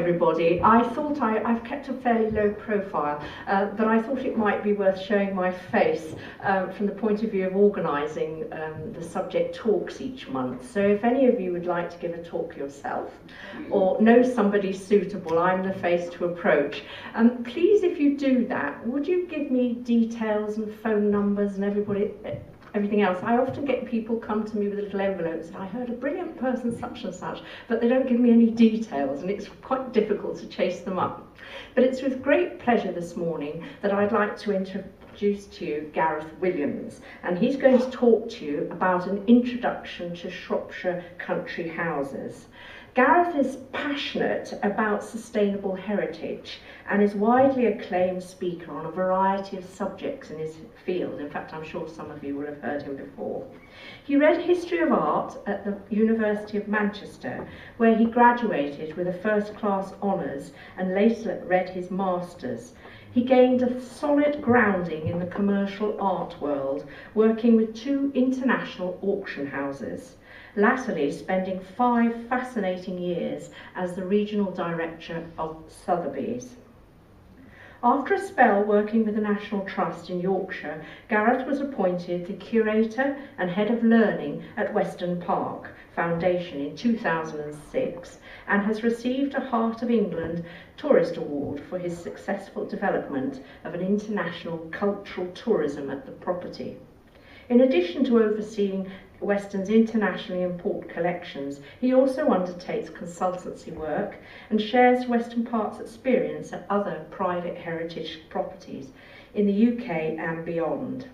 everybody. I thought I've kept a fairly low profile, but I thought it might be worth showing my face from the point of view of organising the subject talks each month. So if any of you would like to give a talk yourself or know somebody suitable, I'm the face to approach. Please, if you do that, would you give me details and phone numbers and everything else? I often get people come to me with little envelopes and I heard a brilliant person such and such, but they don't give me any details and it's quite difficult to chase them up. But it's with great pleasure this morning that I'd like to introduce to you Gareth Williams, and he's going to talk to you about an introduction to Shropshire country houses. Gareth is passionate about sustainable heritage and is widely acclaimed speaker on a variety of subjects in his field. In fact, I'm sure some of you will have heard him before. He read History of Art at the University of Manchester, where he graduated with a first-class honours and later read his Masters. He gained a solid grounding in the commercial art world, working with 2 international auction houses, latterly spending 5 fascinating years as the regional director of Sotheby's. After a spell working with the National Trust in Yorkshire, Gareth was appointed the curator and head of learning at Weston Park Foundation in 2006 and has received a Heart of England Tourist Award for his successful development of an international cultural tourism at the property. In addition to overseeing Weston's internationally important collections, he also undertakes consultancy work and shares Weston Park's experience at other private heritage properties in the UK and beyond.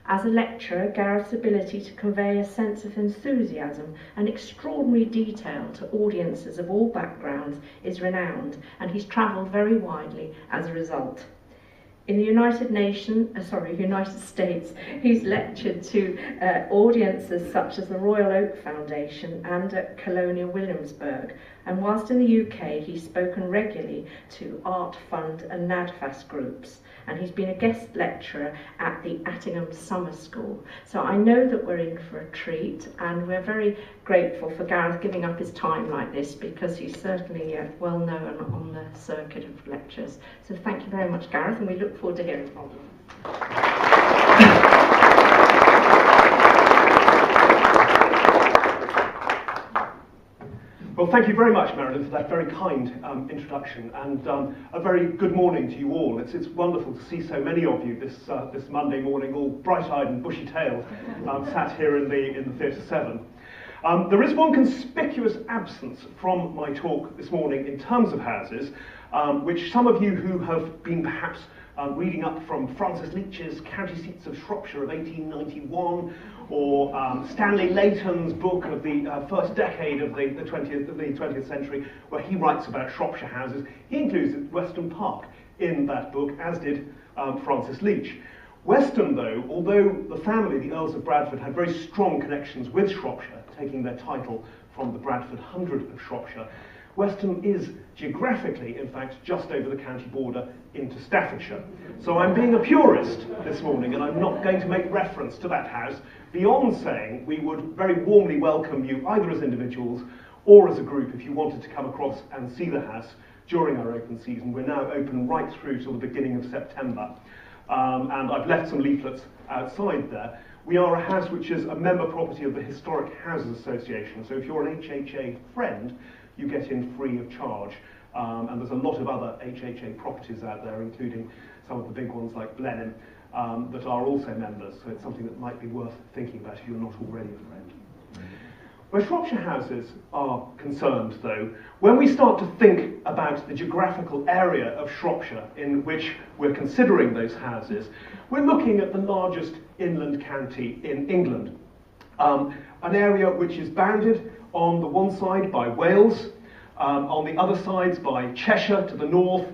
As a lecturer, Gareth's ability to convey a sense of enthusiasm and extraordinary detail to audiences of all backgrounds is renowned, and he's travelled very widely as a result. In the United States, he's lectured to audiences such as the Royal Oak Foundation and at Colonial Williamsburg. And whilst in the UK, he's spoken regularly to Art Fund and NADFAS groups. And he's been a guest lecturer at the Attingham Summer School. So I know that we're in for a treat, and we're very grateful for Gareth giving up his time like this, because he's certainly well known on the circuit of lectures. So thank you very much, Gareth, and we look forward to hearing from you. Well, thank you very much, Marilyn, for that very kind introduction, and a very good morning to you all. It's wonderful to see so many of you this Monday morning, all bright-eyed and bushy-tailed, sat here in the Theatre 7. There is one conspicuous absence from my talk this morning in terms of houses, which some of you who have been perhaps reading up from Francis Leach's County Seats of Shropshire of 1891, or Stanley Leighton's book of the first decade of the 20th century, where he writes about Shropshire houses. He includes Weston Park in that book, as did Francis Leach. Weston, though, although the family, the Earls of Bradford, had very strong connections with Shropshire, taking their title from the Bradford Hundred of Shropshire, Weston is geographically, in fact, just over the county border into Staffordshire. So I'm being a purist this morning, and I'm not going to make reference to that house beyond saying we would very warmly welcome you, either as individuals or as a group, if you wanted to come across and see the house during our open season. We're now open right through till the beginning of September. And I've left some leaflets outside there. We are a house which is a member property of the Historic Houses Association, so if you're an HHA friend, you get in free of charge. And there's a lot of other HHA properties out there, including some of the big ones like Blenheim, that are also members, so it's something that might be worth thinking about if you're not already a friend. Where Shropshire houses are concerned, though, when we start to think about the geographical area of Shropshire in which we're considering those houses, we're looking at the largest inland county in England. An area which is bounded on the one side by Wales, on the other sides by Cheshire to the north,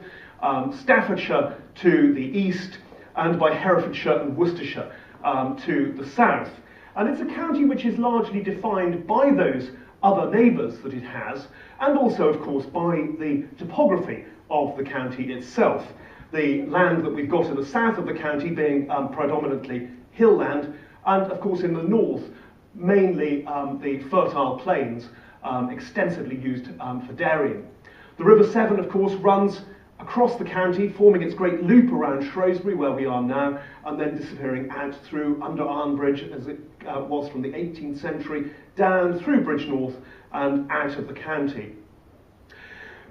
Staffordshire to the east, and by Herefordshire and Worcestershire to the south. And it's a county which is largely defined by those other neighbours that it has, and also, of course, by the topography of the county itself. The land that we've got in the south of the county being predominantly hill land, and of course in the north, mainly the fertile plains extensively used for dairying. The River Severn, of course, runs across the county, forming its great loop around Shrewsbury, where we are now, and then disappearing out through under Arn Bridge, as it was from the 18th century, down through Bridgnorth and out of the county.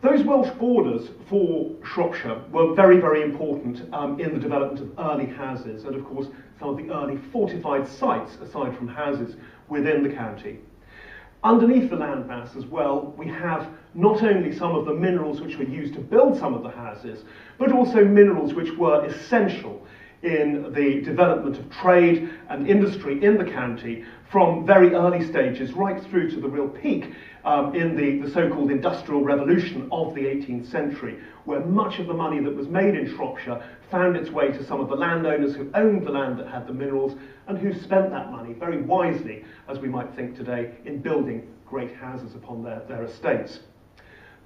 Those Welsh borders for Shropshire were very, very important in the development of early houses, and of course some of the early fortified sites, aside from houses, within the county. Underneath the landmass as well, we have not only some of the minerals which were used to build some of the houses, but also minerals which were essential in the development of trade and industry in the county from very early stages right through to the real peak in the so-called Industrial Revolution of the 18th century, where much of the money that was made in Shropshire found its way to some of the landowners who owned the land that had the minerals and who spent that money very wisely, as we might think today, in building great houses upon their estates.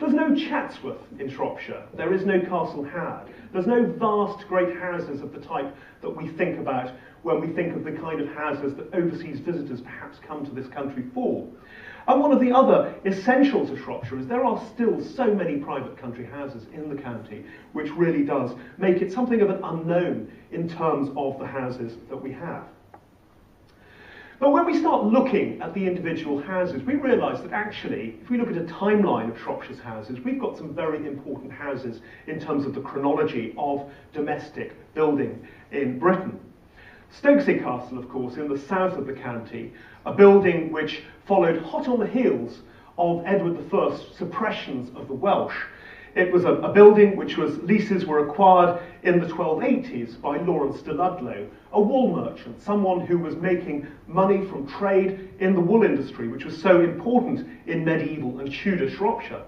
There's no Chatsworth in Shropshire, there is no Castle Howard, there's no vast great houses of the type that we think about when we think of the kind of houses that overseas visitors perhaps come to this country for. And one of the other essentials of Shropshire is there are still so many private country houses in the county, which really does make it something of an unknown in terms of the houses that we have. But when we start looking at the individual houses, we realise that actually, if we look at a timeline of Shropshire's houses, we've got some very important houses in terms of the chronology of domestic building in Britain. Stokesay Castle, of course, in the south of the county, a building which followed hot on the heels of Edward I's suppressions of the Welsh. It was a building which leases were acquired in the 1280s by Lawrence de Ludlow, a wool merchant, someone who was making money from trade in the wool industry, which was so important in medieval and Tudor Shropshire.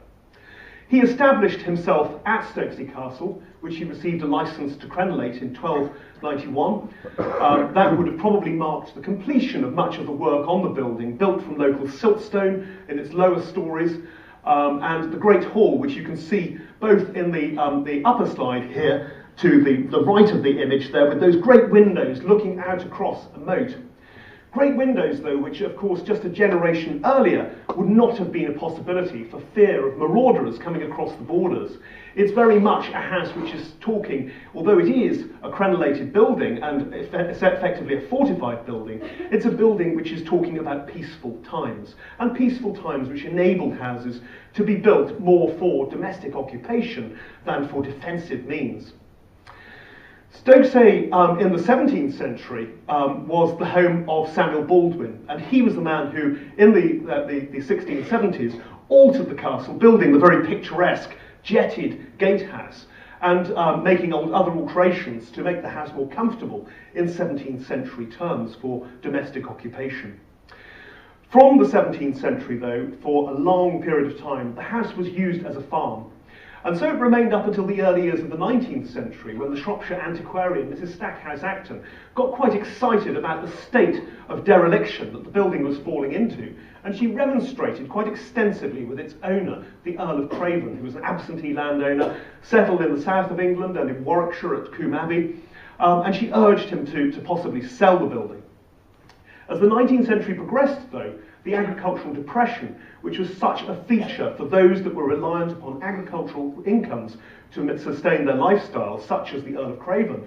He established himself at Stokesay Castle, which he received a licence to crenellate in 1291. That would have probably marked the completion of much of the work on the building, built from local siltstone in its lower stories, and the Great Hall, which you can see both in the upper slide here to the right of the image there, with those great windows looking out across a moat. Great windows, though, which of course just a generation earlier would not have been a possibility for fear of marauders coming across the borders. It's very much a house which is talking, although it is a crenellated building and effectively a fortified building, it's a building which is talking about peaceful times, and peaceful times which enabled houses to be built more for domestic occupation than for defensive means. Stokesay in the 17th century was the home of Samuel Baldwin, and he was the man who, in the 1670s, altered the castle, building the very picturesque jetted gatehouse and making other alterations to make the house more comfortable in 17th century terms for domestic occupation. From the 17th century, though, for a long period of time, the house was used as a farm. And so it remained up until the early years of the 19th century, when the Shropshire antiquarian, Mrs. Stackhouse-Acton, got quite excited about the state of dereliction that the building was falling into, and she remonstrated quite extensively with its owner, the Earl of Craven, who was an absentee landowner, settled in the south of England and in Warwickshire at Combe Abbey, and she urged him to possibly sell the building. As the 19th century progressed, though, the agricultural depression, which was such a feature for those that were reliant upon agricultural incomes to sustain their lifestyle, such as the Earl of Craven,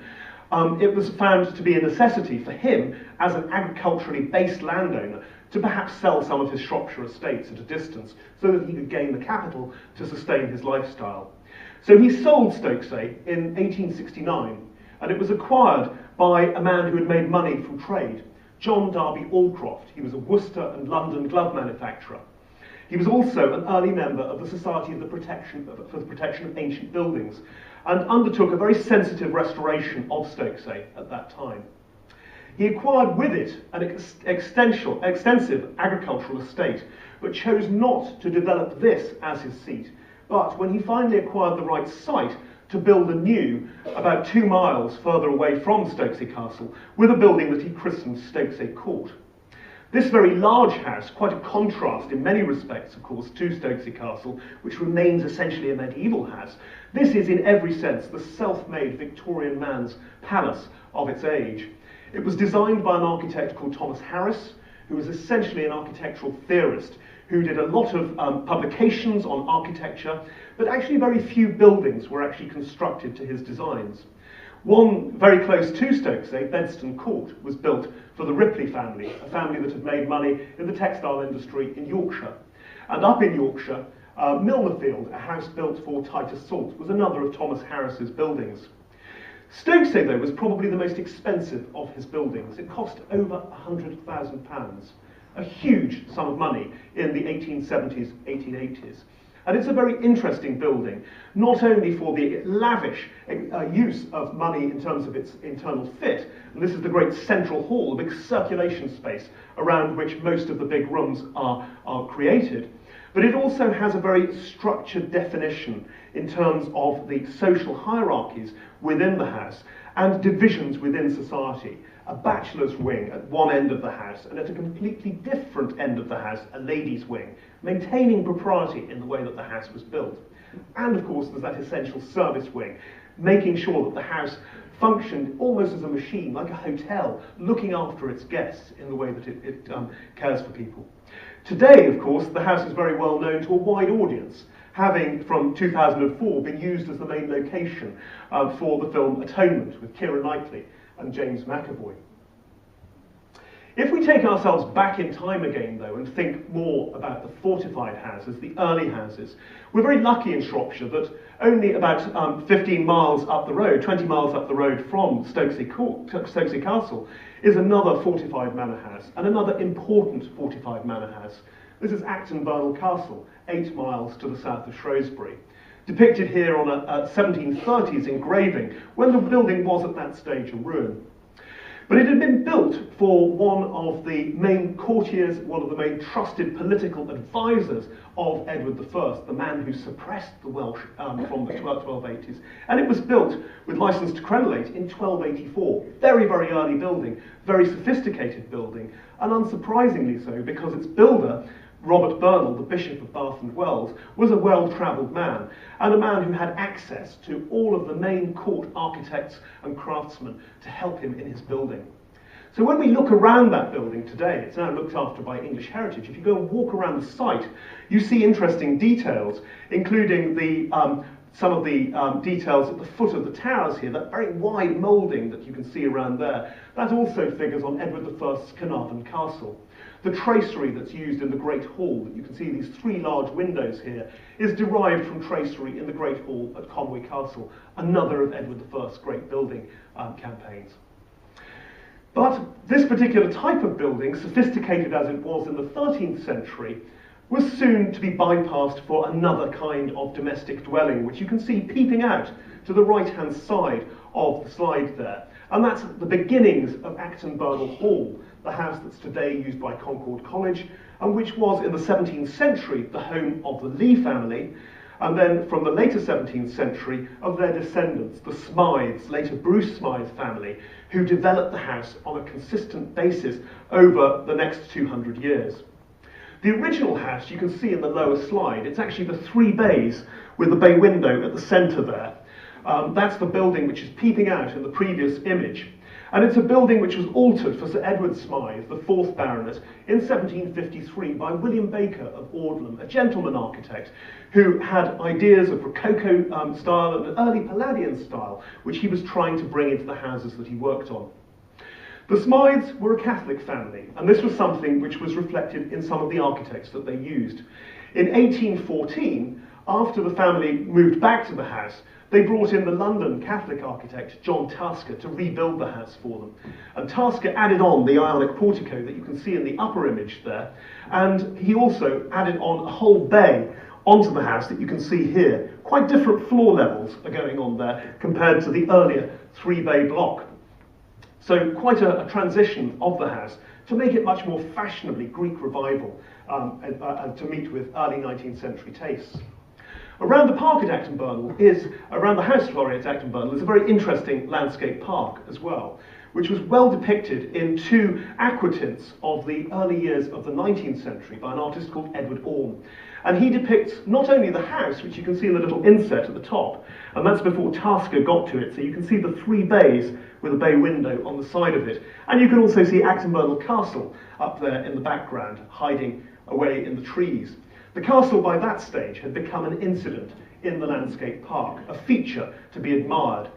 it was found to be a necessity for him, as an agriculturally based landowner, to perhaps sell some of his Shropshire estates at a distance so that he could gain the capital to sustain his lifestyle. So he sold Stokesay in 1869, and it was acquired by a man who had made money from trade, John Darby Allcroft. He was a Worcester and London glove manufacturer. He was also an early member of the Society for the Protection of Ancient Buildings, and undertook a very sensitive restoration of Stokesay at that time. He acquired with it an extensive agricultural estate, but chose not to develop this as his seat, but when he finally acquired the right site, to build anew about 2 miles further away from Stokesay Castle, with a building that he christened Stokesay Court. This very large house, quite a contrast in many respects, of course, to Stokesay Castle, which remains essentially a medieval house, this is in every sense the self-made Victorian man's palace of its age. It was designed by an architect called Thomas Harris, who was essentially an architectural theorist, who did a lot of publications on architecture, but actually very few buildings were actually constructed to his designs. One very close to Stokesay, Bedston Court, was built for the Ripley family, a family that had made money in the textile industry in Yorkshire. And up in Yorkshire, Milnerfield, a house built for Titus Salt, was another of Thomas Harris's buildings. Stokesay, though, was probably the most expensive of his buildings. It cost over £100,000, a huge sum of money in the 1870s, 1880s. And it's a very interesting building, not only for the lavish use of money in terms of its internal fit, and this is the great central hall, the big circulation space around which most of the big rooms are created, but it also has a very structured definition in terms of the social hierarchies within the house and divisions within society. A bachelor's wing at one end of the house, and at a completely different end of the house, a ladies' wing, maintaining propriety in the way that the house was built. And of course, there's that essential service wing, making sure that the house functioned almost as a machine, like a hotel, looking after its guests in the way that it cares for people. Today, of course, the house is very well known to a wide audience, having from 2004 been used as the main location for the film Atonement with Keira Knightley and James McAvoy. If we take ourselves back in time again, though, and think more about the fortified houses, the early houses, we're very lucky in Shropshire that only about 15 miles up the road, 20 miles up the road from Stokesay Castle, is another fortified manor house, and another important fortified manor house. This is Acton Burnell Castle, 8 miles to the south of Shrewsbury, depicted here on a 1730s engraving, when the building was at that stage a ruin. But it had been built for one of the main courtiers, one of the main trusted political advisors of Edward I, the man who suppressed the Welsh from the 1280s. And it was built with licence to crenellate in 1284. Very, very early building, very sophisticated building, and unsurprisingly so because its builder, Robert Burnell, the Bishop of Bath and Wells, was a well-travelled man, and a man who had access to all of the main court architects and craftsmen to help him in his building. So when we look around that building today, it's now looked after by English Heritage. If you go and walk around the site, you see interesting details, including some of the details at the foot of the towers here, that very wide moulding that you can see around there. That also figures on Edward I's Carnarvon Castle. The tracery that's used in the Great Hall, that you can see these 3 large windows here, is derived from tracery in the Great Hall at Conway Castle, another of Edward I's great building campaigns. But this particular type of building, sophisticated as it was in the 13th century, was soon to be bypassed for another kind of domestic dwelling, which you can see peeping out to the right-hand side of the slide there. And that's the beginnings of Acton Burnell Hall, the house that's today used by Concord College, and which was in the 17th century the home of the Lee family, and then from the later 17th century of their descendants, the Smythes, later Bruce Smythe family, who developed the house on a consistent basis over the next 200 years. The original house you can see in the lower slide. It's actually the 3 bays with the bay window at the centre there. That's the building which is peeping out in the previous image. And it's a building which was altered for Sir Edward Smythe, the 4th Baronet, in 1753 by William Baker of Audlem, a gentleman architect who had ideas of Rococo style and an early Palladian style, which he was trying to bring into the houses that he worked on. The Smythes were a Catholic family, and this was something which was reflected in some of the architects that they used. In 1814, after the family moved back to the house, they brought in the London Catholic architect John Tasker to rebuild the house for them. And Tasker added on the Ionic portico that you can see in the upper image there, and he also added on a whole bay onto the house that you can see here. Quite different floor levels are going on there compared to the earlier 3-bay block. So quite a transition of the house to make it much more fashionably Greek revival to meet with early 19th century tastes. Around the park at Acton Burnell around the house sorry, at Acton Burnell is a very interesting landscape park as well, which was well depicted in two aquatints of the early years of the 19th century by an artist called Edward Orme. And he depicts not only the house, which you can see in the little inset at the top, and that's before Tasker got to it, so you can see the three bays with a bay window on the side of it. And you can also see Acton Castle up there in the background, hiding away in the trees. The castle by that stage had become an incident in the landscape park, a feature to be admired.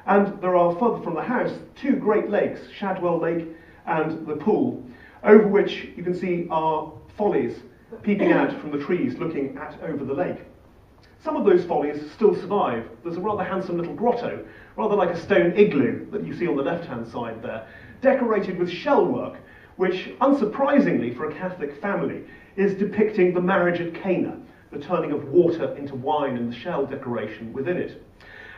And there are, further from the house, two great lakes, Shadwell Lake and the pool, over which you can see are follies peeping out from the trees looking over the lake. Some of those follies still survive. There's a rather handsome little grotto, rather like a stone igloo that you see on the left-hand side there, decorated with shell work, which, unsurprisingly for a Catholic family, is depicting the marriage at Cana, the turning of water into wine and the shell decoration within it.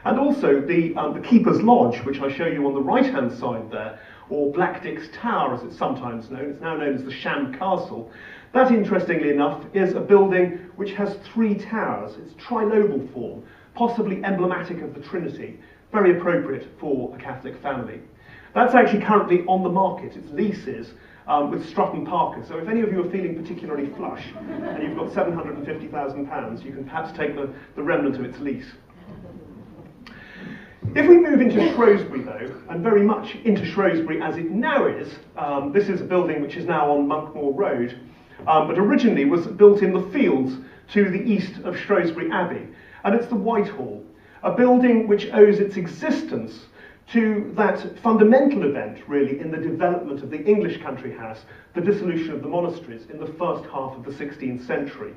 And also the Keeper's Lodge, which I show you on the right-hand side there, or Black Dick's Tower as it's sometimes known, it's now known as the Sham Castle. That, interestingly enough, is a building which has three towers. It's trilobal form, possibly emblematic of the Trinity, very appropriate for a Catholic family. That's actually currently on the market. Its lease is with Strutton Parker. So if any of you are feeling particularly flush and you've got £750,000, you can perhaps take the remnant of its lease. If we move into Shrewsbury, though, and very much into Shrewsbury as it now is, this is a building which is now on Monkmoor Road, but originally was built in the fields to the east of Shrewsbury Abbey. And it's the Whitehall, a building which owes its existence to that fundamental event, really, in the development of the English country house, the dissolution of the monasteries in the first half of the 16th century.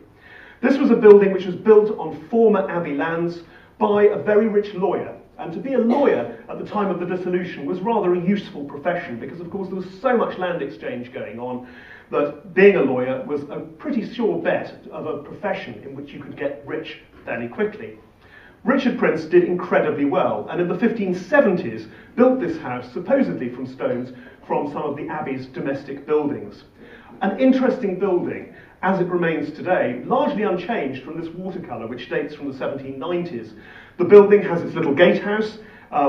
This was a building which was built on former abbey lands by a very rich lawyer. And to be a lawyer at the time of the dissolution was rather a useful profession because, of course, there was so much land exchange going on that being a lawyer was a pretty sure bet of a profession in which you could get rich fairly quickly. Richard Prince did incredibly well, and in the 1570s built this house, supposedly from stones, from some of the abbey's domestic buildings. An interesting building, as it remains today, largely unchanged from this watercolour, which dates from the 1790s. The building has its little gatehouse,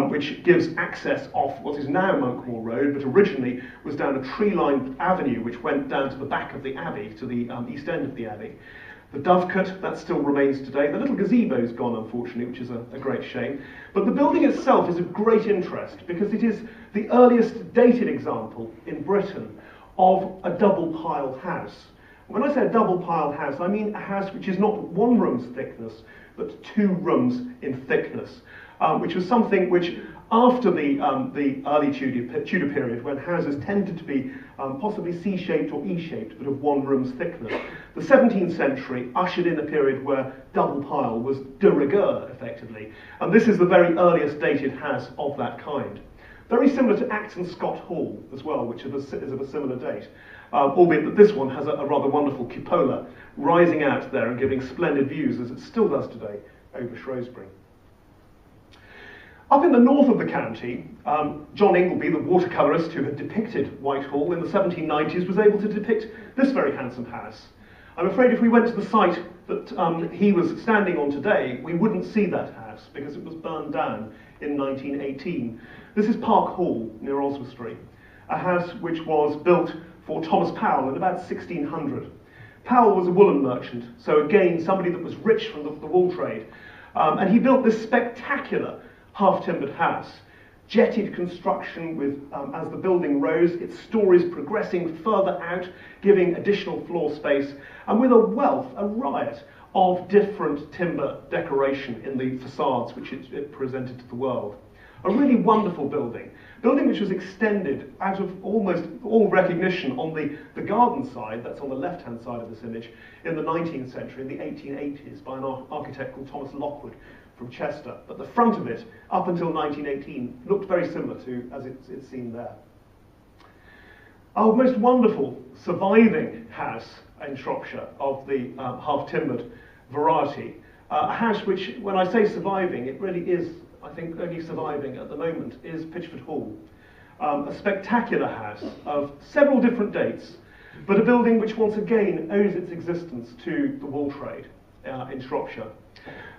which gives access off what is now Monkmoor Road, but originally was down a tree-lined avenue which went down to the back of the abbey, to the east end of the abbey. The dovecote, that still remains today. The little gazebo's gone, unfortunately, which is a great shame. But the building itself is of great interest because it is the earliest dated example in Britain of a double-pile house. When I say a double-pile house, I mean a house which is not one room's thickness, but 2 rooms in thickness, which was something which, after the early Tudor period, when houses tended to be possibly C-shaped or E-shaped, but of 1 room's thickness, the 17th century ushered in a period where double pile was de rigueur, effectively, and this is the very earliest dated house of that kind. Very similar to Acton Scott Hall as well, which is of a similar date, albeit that this one has a rather wonderful cupola rising out there and giving splendid views, as it still does today, over Shrewsbury. Up in the north of the county, John Ingleby, the watercolourist who had depicted Whitehall in the 1790s, was able to depict this very handsome house. I'm afraid if we went to the site that he was standing on today, we wouldn't see that house because it was burned down in 1918. This is Park Hall near Oswestry, a house which was built for Thomas Powell in about 1600. Powell was a woolen merchant, so again somebody that was rich from the wool trade, and he built this spectacular half-timbered house. Jetted construction with, as the building rose, its stories progressing further out, giving additional floor space, and with a riot of different timber decoration in the facades which it presented to the world. A really wonderful building which was extended out of almost all recognition on the garden side, that's on the left-hand side of this image, in the 19th century, in the 1880s, by an architect called Thomas Lockwood from Chester. But the front of it, up until 1918, looked very similar to as it's seen there. Our most wonderful surviving house in Shropshire of the half-timbered variety, a house which, when I say surviving, it really is, I think, only surviving at the moment, is Pitchford Hall. A spectacular house of several different dates, but a building which once again owes its existence to the wool trade in Shropshire.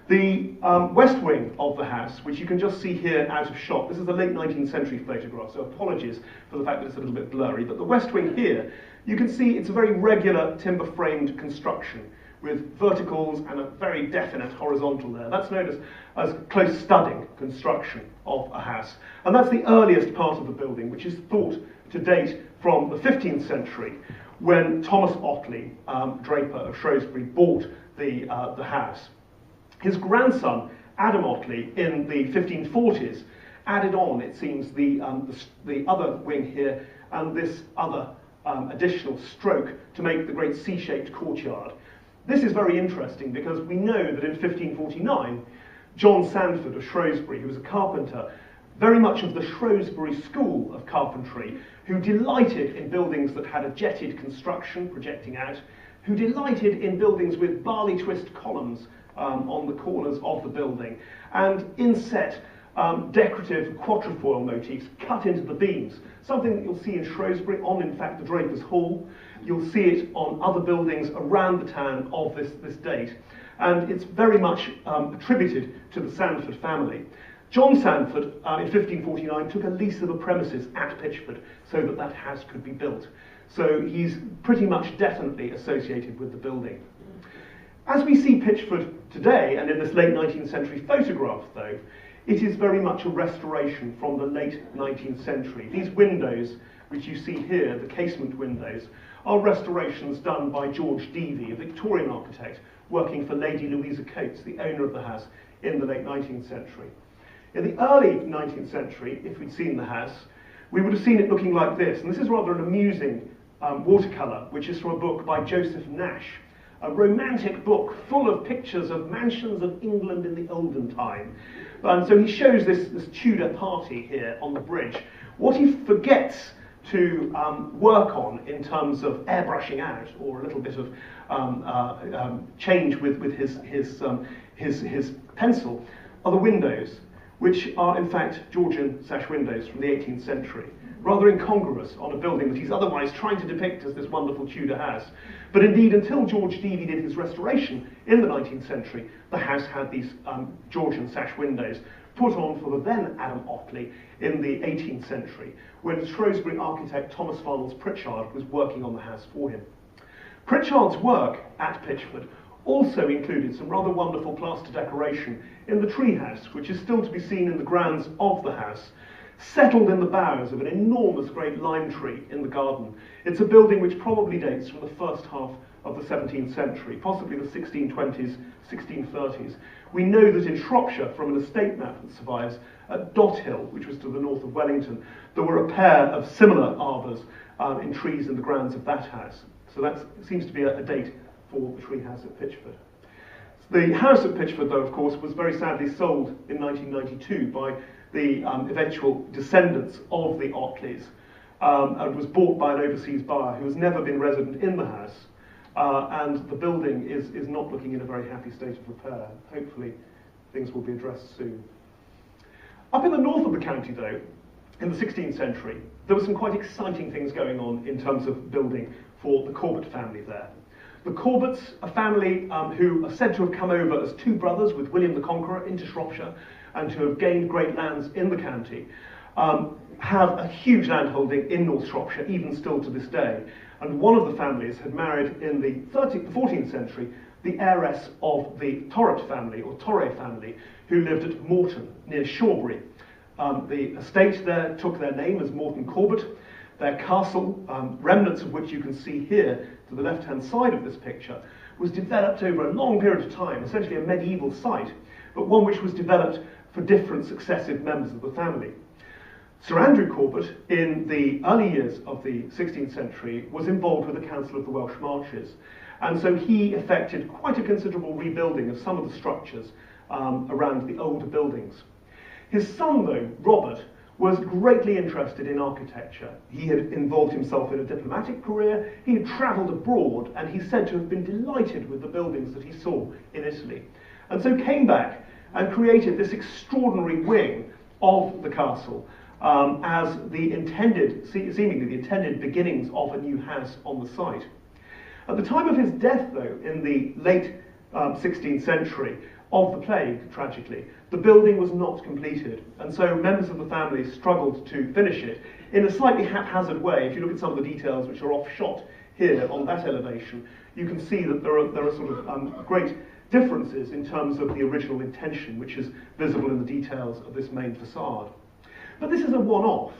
The west wing of the house, which you can just see here out of shot, this is a late 19th century photograph, so apologies for the fact that it's a little bit blurry, but the west wing here, you can see it's a very regular timber-framed construction with verticals and a very definite horizontal there. That's known as close studding construction of a house. And that's the earliest part of the building, which is thought to date from the 15th century, when Thomas Otley, draper of Shrewsbury, bought the house. His grandson, Adam Otley, in the 1540s, added on, it seems, the other wing here and this other additional stroke to make the great C-shaped courtyard. This is very interesting because we know that in 1549, John Sandford of Shrewsbury, who was a carpenter, very much of the Shrewsbury school of carpentry, who delighted in buildings that had a jetted construction projecting out, who delighted in buildings with barley twist columns on the corners of the building, and inset decorative quatrefoil motifs cut into the beams, something that you'll see in Shrewsbury on, in fact, the Draper's Hall. You'll see it on other buildings around the town of this date, and it's very much attributed to the Sandford family. John Sandford, in 1549, took a lease of the premises at Pitchford so that that house could be built. So he's pretty much definitely associated with the building. As we see Pitchford today, and in this late 19th century photograph though, it is very much a restoration from the late 19th century. These windows, which you see here, the casement windows, are restorations done by George Devey, a Victorian architect, working for Lady Louisa Coates, the owner of the house, in the late 19th century. In the early 19th century, if we'd seen the house, we would have seen it looking like this. And this is rather an amusing watercolour, which is from a book by Joseph Nash, a romantic book full of pictures of mansions of England in the olden time. And so he shows this Tudor party here on the bridge. What he forgets to work on in terms of airbrushing out, or a little bit of change with his pencil, are the windows, which are in fact Georgian sash windows from the 18th century, rather incongruous on a building that he's otherwise trying to depict as this wonderful Tudor house. But indeed, until George Devey did his restoration in the 19th century, the house had these Georgian sash windows put on for the then Adam Otley in the 18th century, when Shrewsbury architect Thomas Farnells Pritchard was working on the house for him. Pritchard's work at Pitchford also included some rather wonderful plaster decoration in the treehouse, which is still to be seen in the grounds of the house, settled in the boughs of an enormous great lime tree in the garden. It's a building which probably dates from the first half of the 17th century, possibly the 1620s, 1630s. We know that in Shropshire, from an estate map that survives, at Dot Hill, which was to the north of Wellington, there were a pair of similar arbours in trees in the grounds of that house. So that seems to be a date for the tree house at Pitchford. The house at Pitchford, though, of course, was very sadly sold in 1992 by the eventual descendants of the Otleys, and was bought by an overseas buyer who has never been resident in the house, and the building is not looking in a very happy state of repair. Hopefully things will be addressed soon. Up in the north of the county, though, in the 16th century, there were some quite exciting things going on in terms of building for the Corbett family there. The Corbetts, a family who are said to have come over as two brothers with William the Conqueror into Shropshire and to have gained great lands in the county, have a huge landholding in North Shropshire, even still to this day. And one of the families had married in the 14th century the heiress of the Torret family, or Torre family, who lived at Morton, near Shawbury. The estate there took their name as Morton Corbett. Their castle, remnants of which you can see here to the left-hand side of this picture, was developed over a long period of time, essentially a medieval site, but one which was developed for different successive members of the family. Sir Andrew Corbett, in the early years of the 16th century, was involved with the Council of the Welsh Marches, and so he effected quite a considerable rebuilding of some of the structures around the older buildings. His son, though, Robert, was greatly interested in architecture. He had involved himself in a diplomatic career, he had travelled abroad, and he's said to have been delighted with the buildings that he saw in Italy. And so came back and created this extraordinary wing of the castle as the intended, seemingly the intended beginnings of a new house on the site. At the time of his death, though, in the late 16th century, of the plague, tragically, the building was not completed, and so members of the family struggled to finish it in a slightly haphazard way. If you look at some of the details which are off-shot here on that elevation, you can see that there are sort of great differences in terms of the original intention, which is visible in the details of this main facade. But this is a one-off.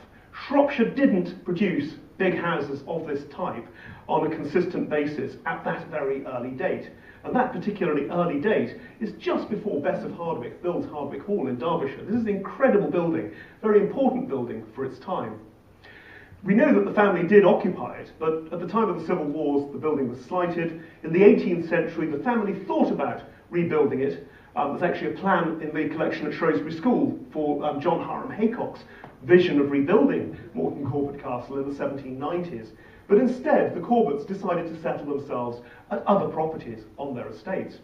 Shropshire didn't produce big houses of this type on a consistent basis at that very early date. And that particularly early date is just before Bess of Hardwick builds Hardwick Hall in Derbyshire. This is an incredible building, very important building for its time. We know that the family did occupy it, but at the time of the Civil Wars, the building was slighted. In the 18th century, the family thought about rebuilding it. There's actually a plan in the collection at Shrewsbury School for John Hiram Haycock's vision of rebuilding Morton Corbett Castle in the 1790s. But instead, the Corbetts decided to settle themselves at other properties on their estates.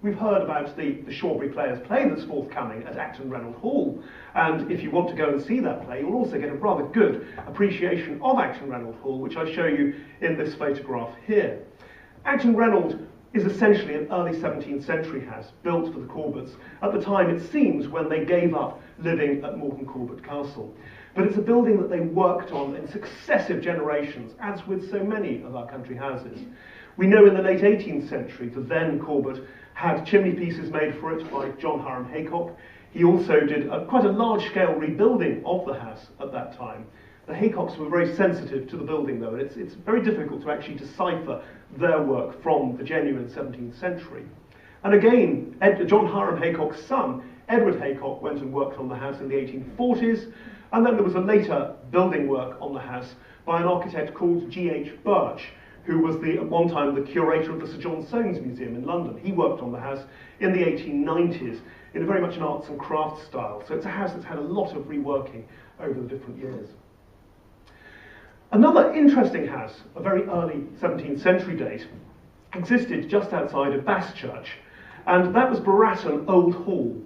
We've heard about the Shrewsbury Players play that's forthcoming at Acton Reynold Hall, and if you want to go and see that play, you'll also get a rather good appreciation of Acton Reynold Hall, which I show you in this photograph here. Acton Reynold is essentially an early 17th century house built for the Corbetts at the time, it seems, when they gave up living at Morton Corbett Castle. But it's a building that they worked on in successive generations, as with so many of our country houses. We know in the late 18th century, the then Corbett had chimney pieces made for it by John Hiram Haycock. He also did quite a large-scale rebuilding of the house at that time. The Haycocks were very sensitive to the building, though, and it's very difficult to actually decipher their work from the genuine 17th century. And again, John Hiram Haycock's son, Edward Haycock, went and worked on the house in the 1840s, and then there was a later building work on the house by an architect called G.H. Birch, who was at one time the curator of the Sir John Soanes Museum in London. He worked on the house in the 1890s in a very much an arts and crafts style. So it's a house that's had a lot of reworking over the different years. Another interesting house, a very early 17th century date, existed just outside of Basschurch, and that was Baraton Old Hall,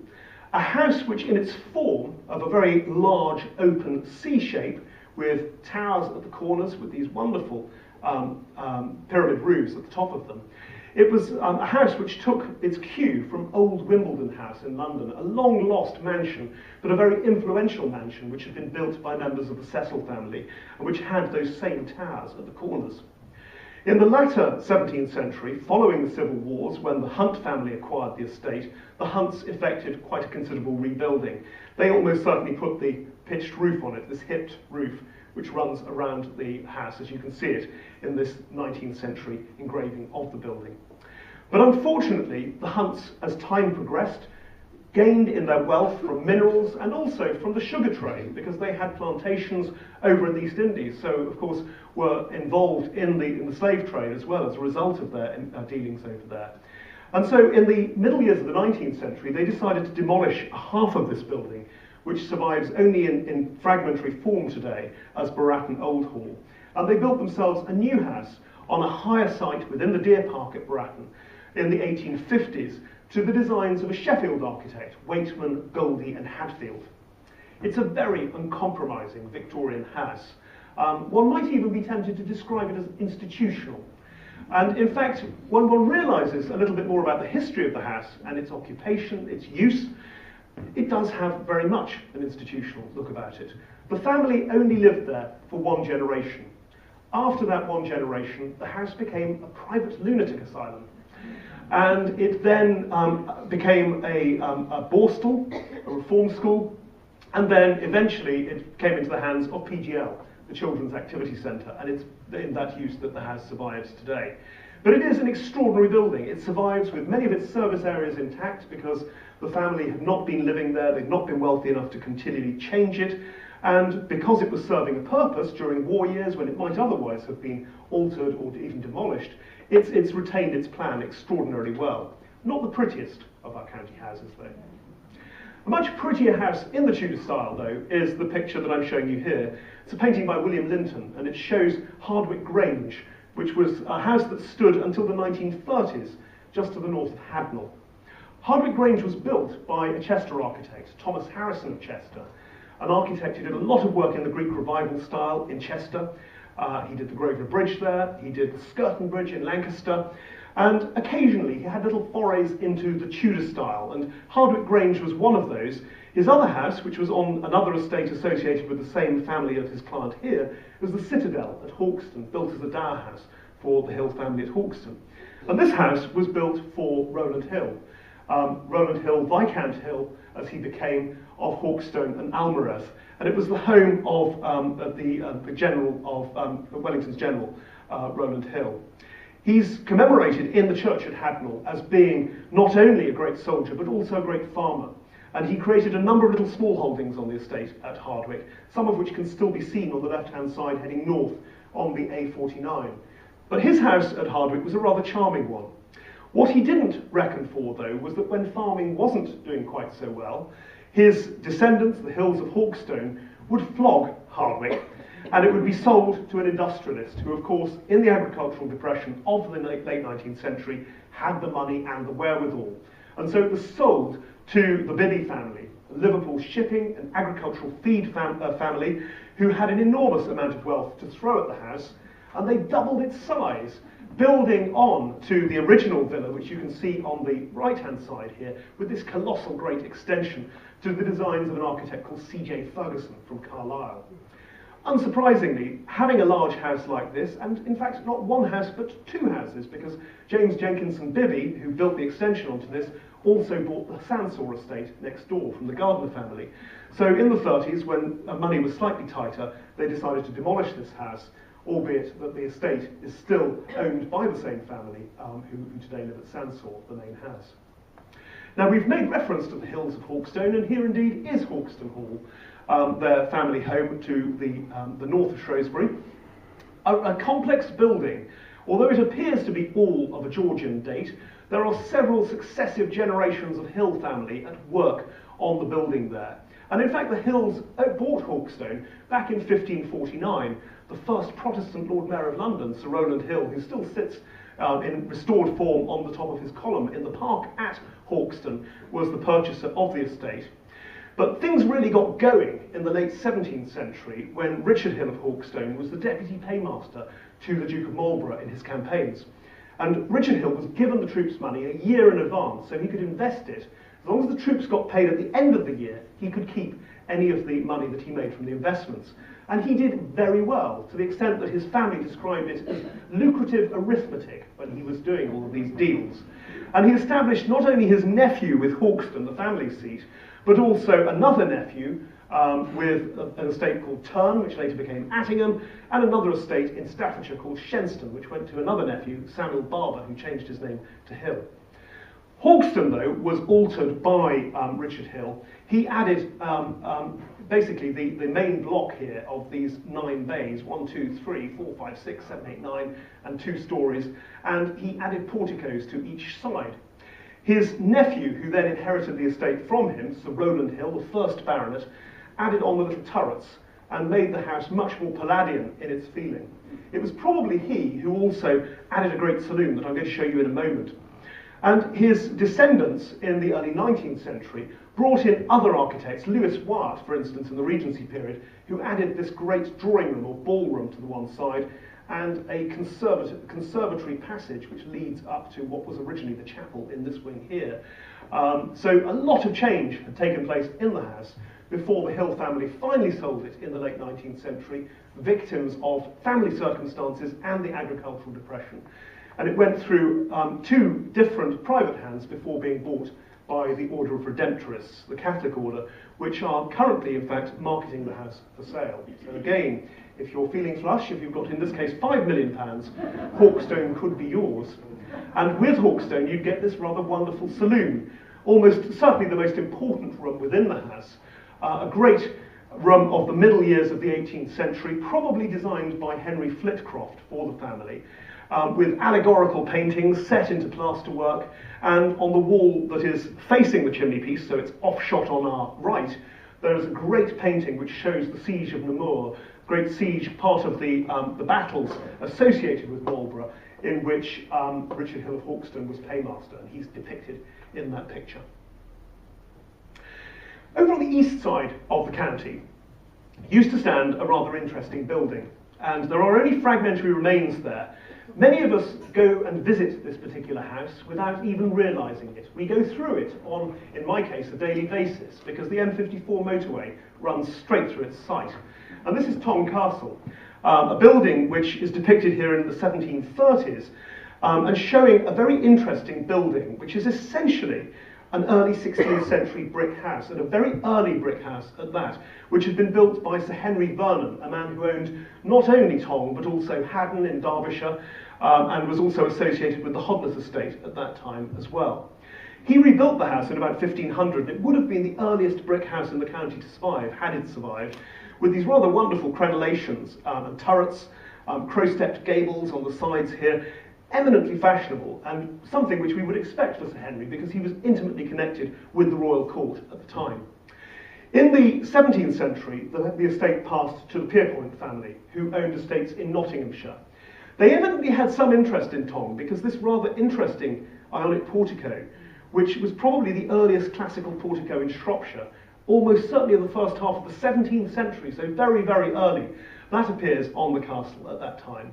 a house which in its form of a very large open C shape with towers at the corners with these wonderful pyramid roofs at the top of them. It was a house which took its cue from Old Wimbledon House in London, a long-lost mansion, but a very influential mansion which had been built by members of the Cecil family and which had those same towers at the corners. In the latter 17th century, following the Civil Wars, when the Hunt family acquired the estate, the Hunts effected quite a considerable rebuilding. They almost certainly put the pitched roof on it, this hipped roof, which runs around the house, as you can see it in this 19th century engraving of the building. But unfortunately, the Hunts, as time progressed, gained in their wealth from minerals and also from the sugar trade, because they had plantations over in the East Indies, so of course were involved in the slave trade as well as a result of their dealings over there. And so in the middle years of the 19th century, they decided to demolish half of this building, which survives only in fragmentary form today as Baraton Old Hall. And they built themselves a new house on a higher site within the Deer Park at Baraton in the 1850s to the designs of a Sheffield architect, Waitman, Goldie and Hadfield. It's a very uncompromising Victorian house. One might even be tempted to describe it as institutional. And in fact, when one realises a little bit more about the history of the house and its occupation, its use, it does have very much an institutional look about it. The family only lived there for one generation. After that one generation, the house became a private lunatic asylum. And it then became a borstal, a reform school, and then eventually it came into the hands of PGL, the Children's Activity Centre, and it's in that use that the house survives today. But it is an extraordinary building. It survives with many of its service areas intact because the family had not been living there, they'd not been wealthy enough to continually change it, and because it was serving a purpose during war years when it might otherwise have been altered or even demolished, it's retained its plan extraordinarily well. Not the prettiest of our county houses, though. A much prettier house in the Tudor style, though, is the picture that I'm showing you here. It's a painting by William Linton, and it shows Hardwick Grange, which was a house that stood until the 1930s, just to the north of Hadnall. Hardwick Grange was built by a Chester architect, Thomas Harrison of Chester, an architect who did a lot of work in the Greek Revival style in Chester, He did the Grosvenor Bridge there, he did the Skirton Bridge in Lancaster, and occasionally he had little forays into the Tudor style, and Hardwick Grange was one of those. His other house, which was on another estate associated with the same family of his client here, was the Citadel at Hawkston, built as a dower house for the Hill family at Hawkston. And this house was built for Rowland Hill. Rowland Hill, Viscount Hill, as he became, of Hawkstone and Almarez. And it was the home of the general of Wellington's general, Rowland Hill. He's commemorated in the church at Hagnall as being not only a great soldier, but also a great farmer. And he created a number of little small holdings on the estate at Hardwick, some of which can still be seen on the left-hand side heading north on the A49. But his house at Hardwick was a rather charming one. What he didn't reckon for, though, was that when farming wasn't doing quite so well, his descendants, the Hills of Hawkstone, would flog Hardwick, and it would be sold to an industrialist who, of course, in the agricultural depression of the late 19th century, had the money and the wherewithal. And so it was sold to the Bibby family, a Liverpool shipping and agricultural feed family, who had an enormous amount of wealth to throw at the house, and they doubled its size, building on to the original villa, which you can see on the right-hand side here, with this colossal great extension to the designs of an architect called C.J. Ferguson from Carlisle. Unsurprisingly, having a large house like this, and in fact not one house but two houses, because James Jenkinson Bibby, who built the extension onto this, also bought the Sansor estate next door from the Gardner family. So in the 30s, when money was slightly tighter, they decided to demolish this house, albeit that the estate is still owned by the same family who today live at Sansor, the main house. Now, we've made reference to the Hills of Hawkstone, and here indeed is Hawkston Hall, their family home to the north of Shrewsbury. A complex building. Although it appears to be all of a Georgian date, there are several successive generations of Hill family at work on the building there. And in fact, the Hills bought Hawkstone back in 1549. The first Protestant Lord Mayor of London, Sir Rowland Hill, who still sits in restored form on the top of his column in the park at Hawkston, was the purchaser of the estate. But things really got going in the late 17th century when Richard Hill of Hawkstone was the deputy paymaster to the Duke of Marlborough in his campaigns. And Richard Hill was given the troops' money a year in advance so he could invest it. As long as the troops got paid at the end of the year, he could keep any of the money that he made from the investments. And he did very well, to the extent that his family described it as lucrative arithmetic when he was doing all of these deals. And he established not only his nephew with Hawkston, the family seat, but also another nephew with an estate called Turn, which later became Attingham, and another estate in Staffordshire called Shenston, which went to another nephew, Samuel Barber, who changed his name to Hill. Hawkston, though, was altered by Richard Hill. He added basically the main block here of these 9 bays, 1, 2, 3, 4, 5, 6, 7, 8, 9, and 2 stories, and he added porticos to each side. His nephew, who then inherited the estate from him, Sir Rowland Hill, the first baronet, added on the little turrets and made the house much more Palladian in its feeling. It was probably he who also added a great saloon that I'm going to show you in a moment. And his descendants in the early 19th century brought in other architects, Lewis Wyatt, for instance, in the Regency period, who added this great drawing room or ballroom to the one side, and a conservatory passage which leads up to what was originally the chapel in this wing here. So a lot of change had taken place in the house before the Hill family finally sold it in the late 19th century, victims of family circumstances and the agricultural depression. And it went through 2 different private hands before being bought by the Order of Redemptorists, the Catholic order, which are currently, in fact, marketing the house for sale. So again, if you're feeling flush, if you've got, in this case, £5 million, Hawkstone could be yours. And with Hawkstone, you'd get this rather wonderful saloon, almost certainly the most important room within the house, a great room of the middle years of the 18th century, probably designed by Henry Flitcroft for the family, with allegorical paintings set into plasterwork, and on the wall that is facing the chimney piece, so it's off-shot on our right, there is a great painting which shows the siege of Namur, great siege, part of the battles associated with Marlborough, in which Richard Hill of Hawkstone was paymaster, and he's depicted in that picture. Over on the east side of the county used to stand a rather interesting building. and there are only fragmentary remains there. Many of us go and visit this particular house without even realising it. We go through it on, in my case, a daily basis, because the M54 motorway runs straight through its site. And this is Tong Castle, a building which is depicted here in the 1730s, and showing a very interesting building, which is essentially an early 16th century brick house, and a very early brick house at that, which had been built by Sir Henry Vernon, a man who owned not only Tong, but also Haddon in Derbyshire, and was also associated with the Hodness estate at that time as well. He rebuilt the house in about 1500, and it would have been the earliest brick house in the county to survive, had it survived, with these rather wonderful crenellations and turrets, crow-stepped gables on the sides here, eminently fashionable, and something which we would expect for Sir Henry because he was intimately connected with the royal court at the time. In the 17th century, the estate passed to the Pierpoint family, who owned estates in Nottinghamshire. They evidently had some interest in Tong because this rather interesting Ionic portico, which was probably the earliest classical portico in Shropshire, almost certainly in the first half of the 17th century, so very, very early, that appears on the castle at that time.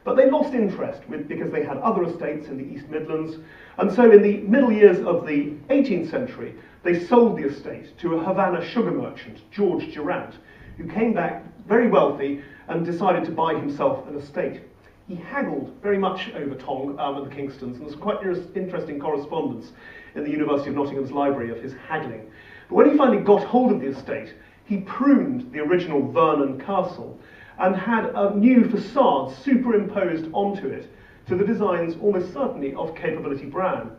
But they lost interest because they had other estates in the East Midlands, and so in the middle years of the 18th century, they sold the estate to a Havana sugar merchant, George Durant, who came back very wealthy and decided to buy himself an estate. He haggled very much over Tong and the Kingstons, and there's quite interesting correspondence in the University of Nottingham's library of his haggling. But when he finally got hold of the estate, he pruned the original Vernon Castle and had a new facade superimposed onto it to the designs almost certainly of Capability Brown.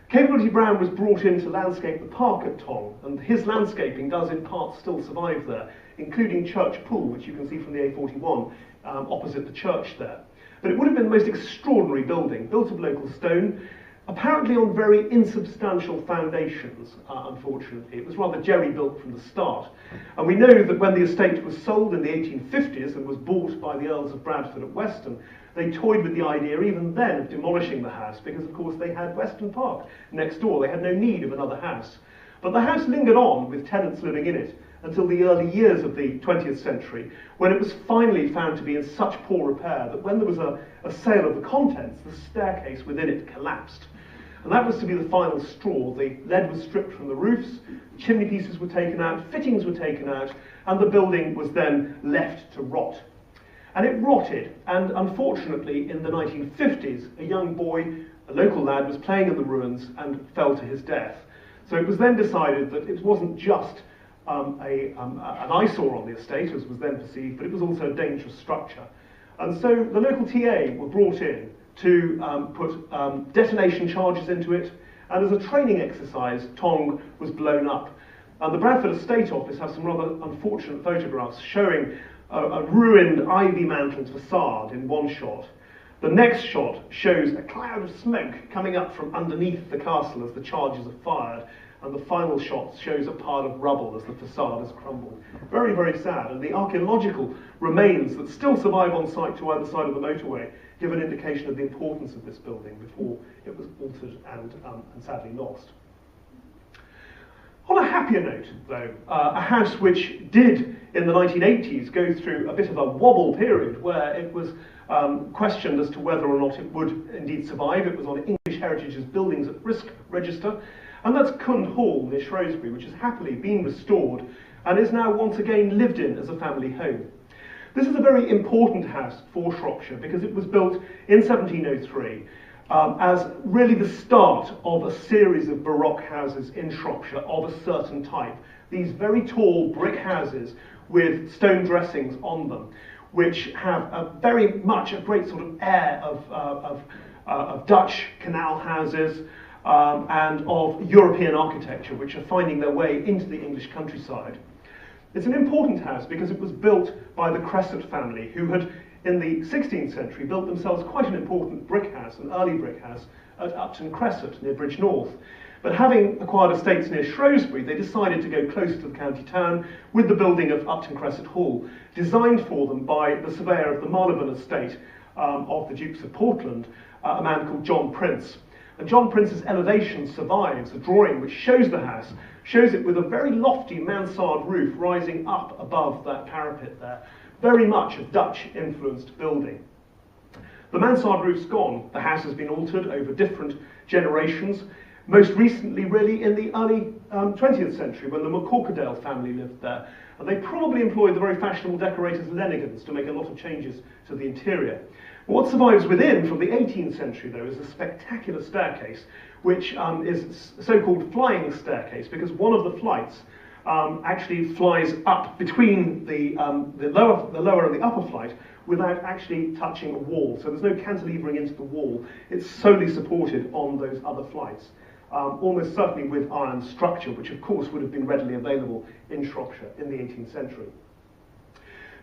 Capability Brown was brought in to landscape the park at Tong, and his landscaping does in part still survive there, including Church Pool, which you can see from the A41 opposite the church there. But it would have been the most extraordinary building, built of local stone, apparently on very insubstantial foundations, unfortunately. It was rather jerry-built from the start. And we know that when the estate was sold in the 1850s and was bought by the Earls of Bradford at Weston, they toyed with the idea even then of demolishing the house because, of course, they had Weston Park next door. They had no need of another house. But the house lingered on with tenants living in it until the early years of the 20th century, when it was finally found to be in such poor repair that when there was a sale of the contents, the staircase within it collapsed. And that was to be the final straw. The lead was stripped from the roofs, chimney pieces were taken out, fittings were taken out, and the building was then left to rot. And it rotted, and unfortunately in the 1950s, a young boy, a local lad, was playing in the ruins and fell to his death. So it was then decided that it wasn't just an eyesore on the estate, as was then perceived, but it was also a dangerous structure. And so the local TA were brought in to put detonation charges into it, and as a training exercise, Tong was blown up. And the Bradford Estate Office have some rather unfortunate photographs showing a ruined ivy-mantled facade in one shot. The next shot shows a cloud of smoke coming up from underneath the castle as the charges are fired, and the final shot shows a pile of rubble as the facade has crumbled. Very, very sad, and the archaeological remains that still survive on site to either side of the motorway give an indication of the importance of this building before it was altered and sadly lost. On a happier note, though, a house which did, in the 1980s, go through a bit of a wobble period where it was questioned as to whether or not it would indeed survive. It was on English Heritage's Buildings at Risk register, and that's Cund Hall near Shrewsbury, which has happily been restored and is now once again lived in as a family home. This is a very important house for Shropshire because it was built in 1703 as really the start of a series of Baroque houses in Shropshire of a certain type. These very tall brick houses with stone dressings on them, which have very much a great sort of air of Dutch canal houses and of European architecture, which are finding their way into the English countryside. It's an important house because it was built by the Cresset family, who had, in the 16th century, built themselves quite an important brick house, an early brick house, at Upton Cresset, near Bridge North. But having acquired estates near Shrewsbury, they decided to go closer to the county town with the building of Upton Cresset Hall, designed for them by the surveyor of the Marylebone estate of the Dukes of Portland, a man called John Prince. And John Prince's elevation survives, a drawing which shows the house, shows it with a very lofty mansard roof rising up above that parapet there, very much a Dutch-influenced building. The mansard roof's gone. The house has been altered over different generations, most recently really in the early 20th century when the McCorquodale family lived there. And they probably employed the very fashionable decorators Lenigans to make a lot of changes to the interior. What survives within from the 18th century, though, is a spectacular staircase, which is a so-called flying staircase, because one of the flights actually flies up between the lower and the upper flight without actually touching a wall. So there's no cantilevering into the wall. It's solely supported on those other flights, almost certainly with iron structure, which of course would have been readily available in Shropshire in the 18th century.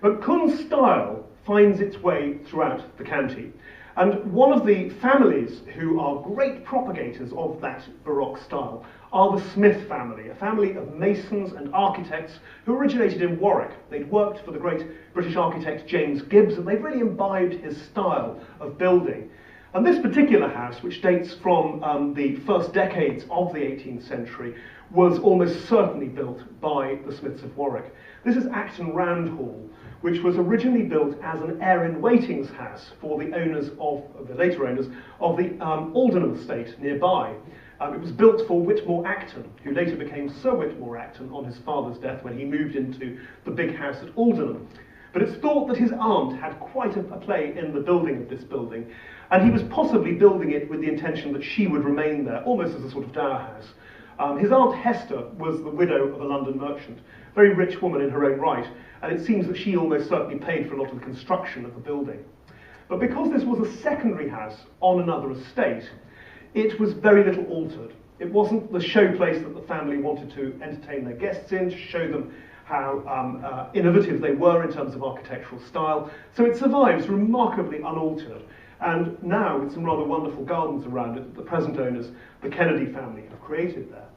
But Cwn's style finds its way throughout the county. And one of the families who are great propagators of that Baroque style are the Smith family, a family of masons and architects who originated in Warwick. They'd worked for the great British architect James Gibbs, and they've really imbibed his style of building. And this particular house, which dates from the first decades of the 18th century, was almost certainly built by the Smiths of Warwick. This is Acton Round Hall, which was originally built as an heir-in-waiting's house for the owners of the later owners of the Aldenham estate nearby. It was built for Whitmore Acton, who later became Sir Whitmore Acton on his father's death when he moved into the big house at Aldenham. But it's thought that his aunt had quite a play in the building of this building, and he was possibly building it with the intention that she would remain there, almost as a sort of dower house. His aunt Hester was the widow of a London merchant, a very rich woman in her own right, and it seems that she almost certainly paid for a lot of the construction of the building. But because this was a secondary house on another estate, it was very little altered. It wasn't the showplace that the family wanted to entertain their guests in, to show them how innovative they were in terms of architectural style. So it survives remarkably unaltered. And now, with some rather wonderful gardens around it that the present owners, the Kennedy family, have created there.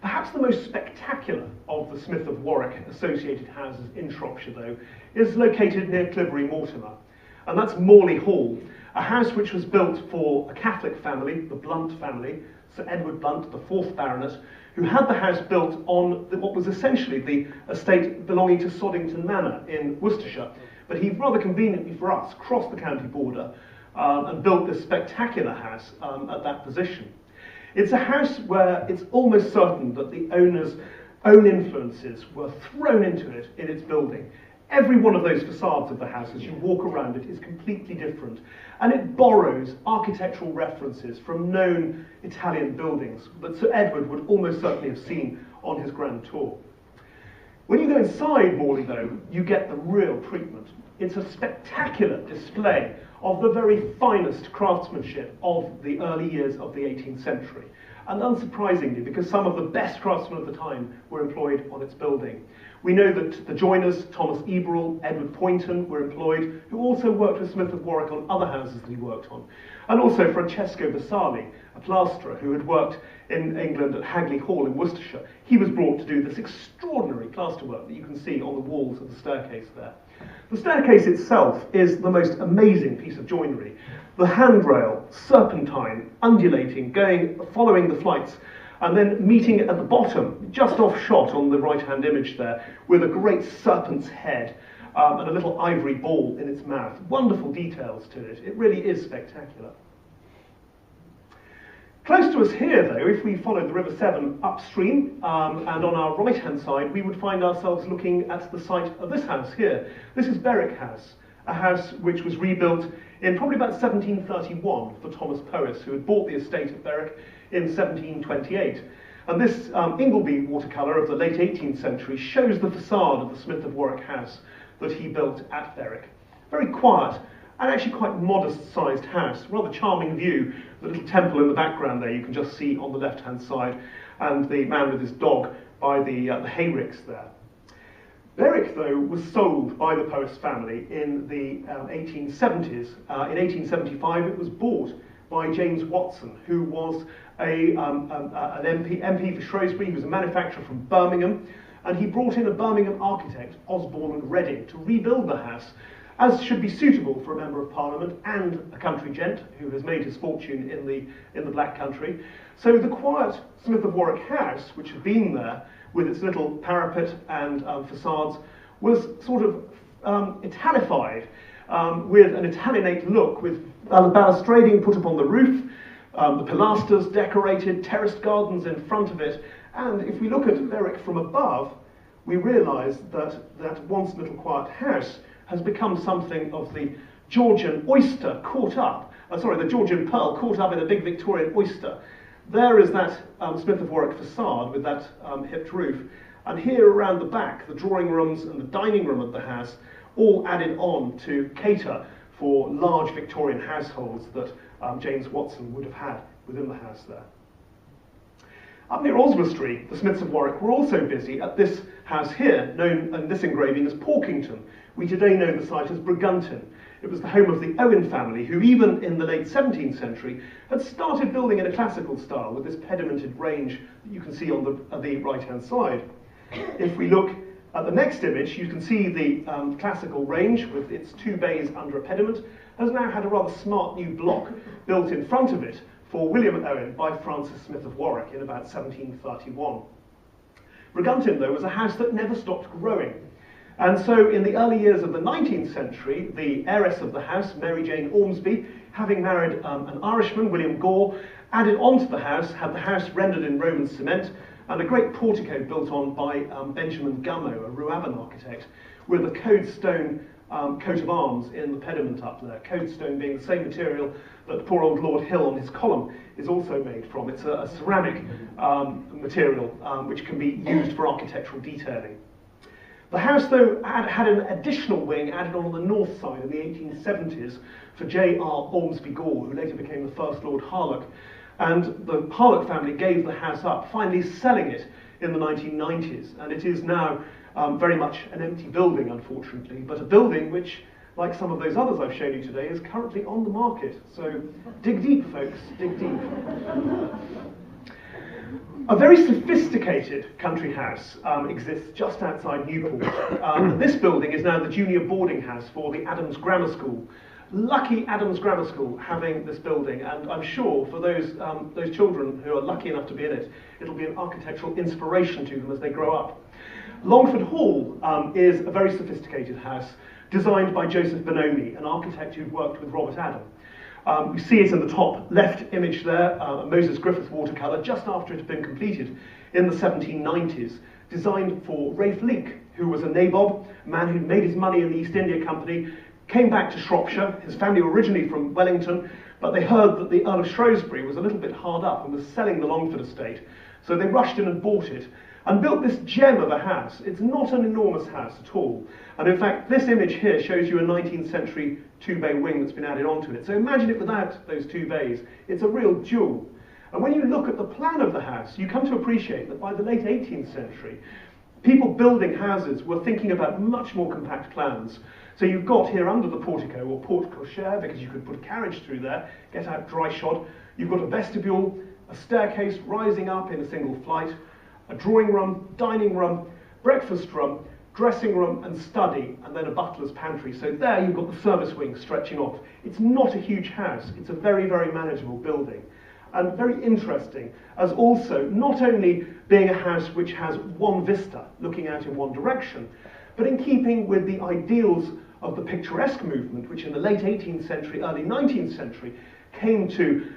Perhaps the most spectacular of the Smith of Warwick associated houses in Shropshire, though, is located near Clivery Mortimer, and that's Morley Hall, a house which was built for a Catholic family, the Blunt family, Sir Edward Blunt, the 4th Baronet, who had the house built on what was essentially the estate belonging to Soddington Manor in Worcestershire. But he, rather conveniently for us, crossed the county border and built this spectacular house at that position. It's a house where it's almost certain that the owner's own influences were thrown into it in its building. Every one of those facades of the house, as you walk around it, is completely different. And it borrows architectural references from known Italian buildings that Sir Edward would almost certainly have seen on his grand tour. When you go inside Morley, though, you get the real treatment. It's a spectacular display of the very finest craftsmanship of the early years of the 18th century. And unsurprisingly, because some of the best craftsmen of the time were employed on its building. We know that the joiners, Thomas Eberall, Edward Poynton, were employed, who also worked with Smith of Warwick on other houses that he worked on. And also Francesco Vasali, a plasterer who had worked in England at Hagley Hall in Worcestershire. He was brought to do this extraordinary plasterwork that you can see on the walls of the staircase there. The staircase itself is the most amazing piece of joinery. The handrail, serpentine, undulating, following the flights, and then meeting at the bottom, just off shot on the right-hand image there, with a great serpent's head and a little ivory ball in its mouth. Wonderful details to it. It really is spectacular. Close to us here, though, if we followed the River Severn upstream, and on our right-hand side, we would find ourselves looking at the site of this house here. This is Berwick House, a house which was rebuilt in probably about 1731 for Thomas Powys, who had bought the estate of Berwick in 1728. And this Ingleby watercolour of the late 18th century shows the facade of the Smith of Warwick house that he built at Berwick. Very quiet and actually quite modest-sized house. Rather charming view. The little temple in the background there you can just see on the left-hand side, and the man with his dog by the hayricks there. Berwick, though, was sold by the Powys family in the 1870s. In 1875, it was bought by James Watson, who was an MP for Shrewsbury. He was a manufacturer from Birmingham, and he brought in a Birmingham architect, Osborne and Redding, to rebuild the house, as should be suitable for a Member of Parliament and a country gent who has made his fortune in the Black Country. So the quiet Smith of Warwick house, which had been there with its little parapet and facades, was sort of Italified with an Italianate look, with balustrading put upon the roof, the pilasters decorated, terraced gardens in front of it, and if we look at Berwick from above, we realise that that once little quiet house has become something of the Georgian oyster caught up, the Georgian pearl caught up in a big Victorian oyster. There is that Smith of Warwick facade with that hipped roof, and here around the back, the drawing rooms and the dining room of the house all added on to cater for large Victorian households that James Watson would have had within the house there. Up near Oswestry, the Smiths of Warwick were also busy at this house here, known in this engraving as Porkington. We today know the site as Bragunton. It was the home of the Owen family, who even in the late 17th century had started building in a classical style with this pedimented range that you can see on the right-hand side. If we look at the next image, you can see the classical range with its 2 bays under a pediment has now had a rather smart new block built in front of it for William Owen by Francis Smith of Warwick in about 1731. Bragunton, though, was a house that never stopped growing. And so in the early years of the 19th century, the heiress of the house, Mary Jane Ormsby, having married an Irishman, William Gore, added on to the house, had the house rendered in Roman cement, and a great portico built on by Benjamin Gummo, a Rhuaban architect, with a Code stone coat of arms in the pediment up there. Code stone being the same material that poor old Lord Hill on his column is also made from. It's a ceramic material which can be used for architectural detailing. The house, though, had an additional wing added on the north side in the 1870s for J.R. Ormsby Gore, who later became the first Lord Harlech. And the Harlech family gave the house up, finally selling it in the 1990s. And it is now very much an empty building, unfortunately, but a building which, like some of those others I've shown you today, is currently on the market. So dig deep, folks, dig deep. A very sophisticated country house exists just outside Newport. This building is now the junior boarding house for the Adams Grammar School. Lucky Adams Grammar School having this building, and I'm sure for those children who are lucky enough to be in it, it'll be an architectural inspiration to them as they grow up. Longford Hall is a very sophisticated house designed by Joseph Bonomi, an architect who'd worked with Robert Adam. We see it in the top left image there, a Moses Griffith watercolour just after it had been completed in the 1790s, designed for Ralph Leake, who was a nabob, a man who'd made his money in the East India Company, came back to Shropshire. His family were originally from Wellington, but they heard that the Earl of Shrewsbury was a little bit hard up and was selling the Longford estate, so they rushed in and bought it and built this gem of a house. It's not an enormous house at all. And in fact, this image here shows you a 19th century 2-bay wing that's been added onto it. So imagine it without those 2 bays. It's a real jewel. And when you look at the plan of the house, you come to appreciate that by the late 18th century, people building houses were thinking about much more compact plans. So you've got here under the portico, or porte cochere, because you could put a carriage through there, get out dry shod. You've got a vestibule, a staircase rising up in a single flight, a drawing room, dining room, breakfast room, dressing room and study, and then a butler's pantry. So there you've got the service wing stretching off. It's not a huge house, it's a very, very manageable building. And very interesting, as also not only being a house which has one vista, looking out in one direction, but in keeping with the ideals of the picturesque movement, which in the late 18th century, early 19th century, came to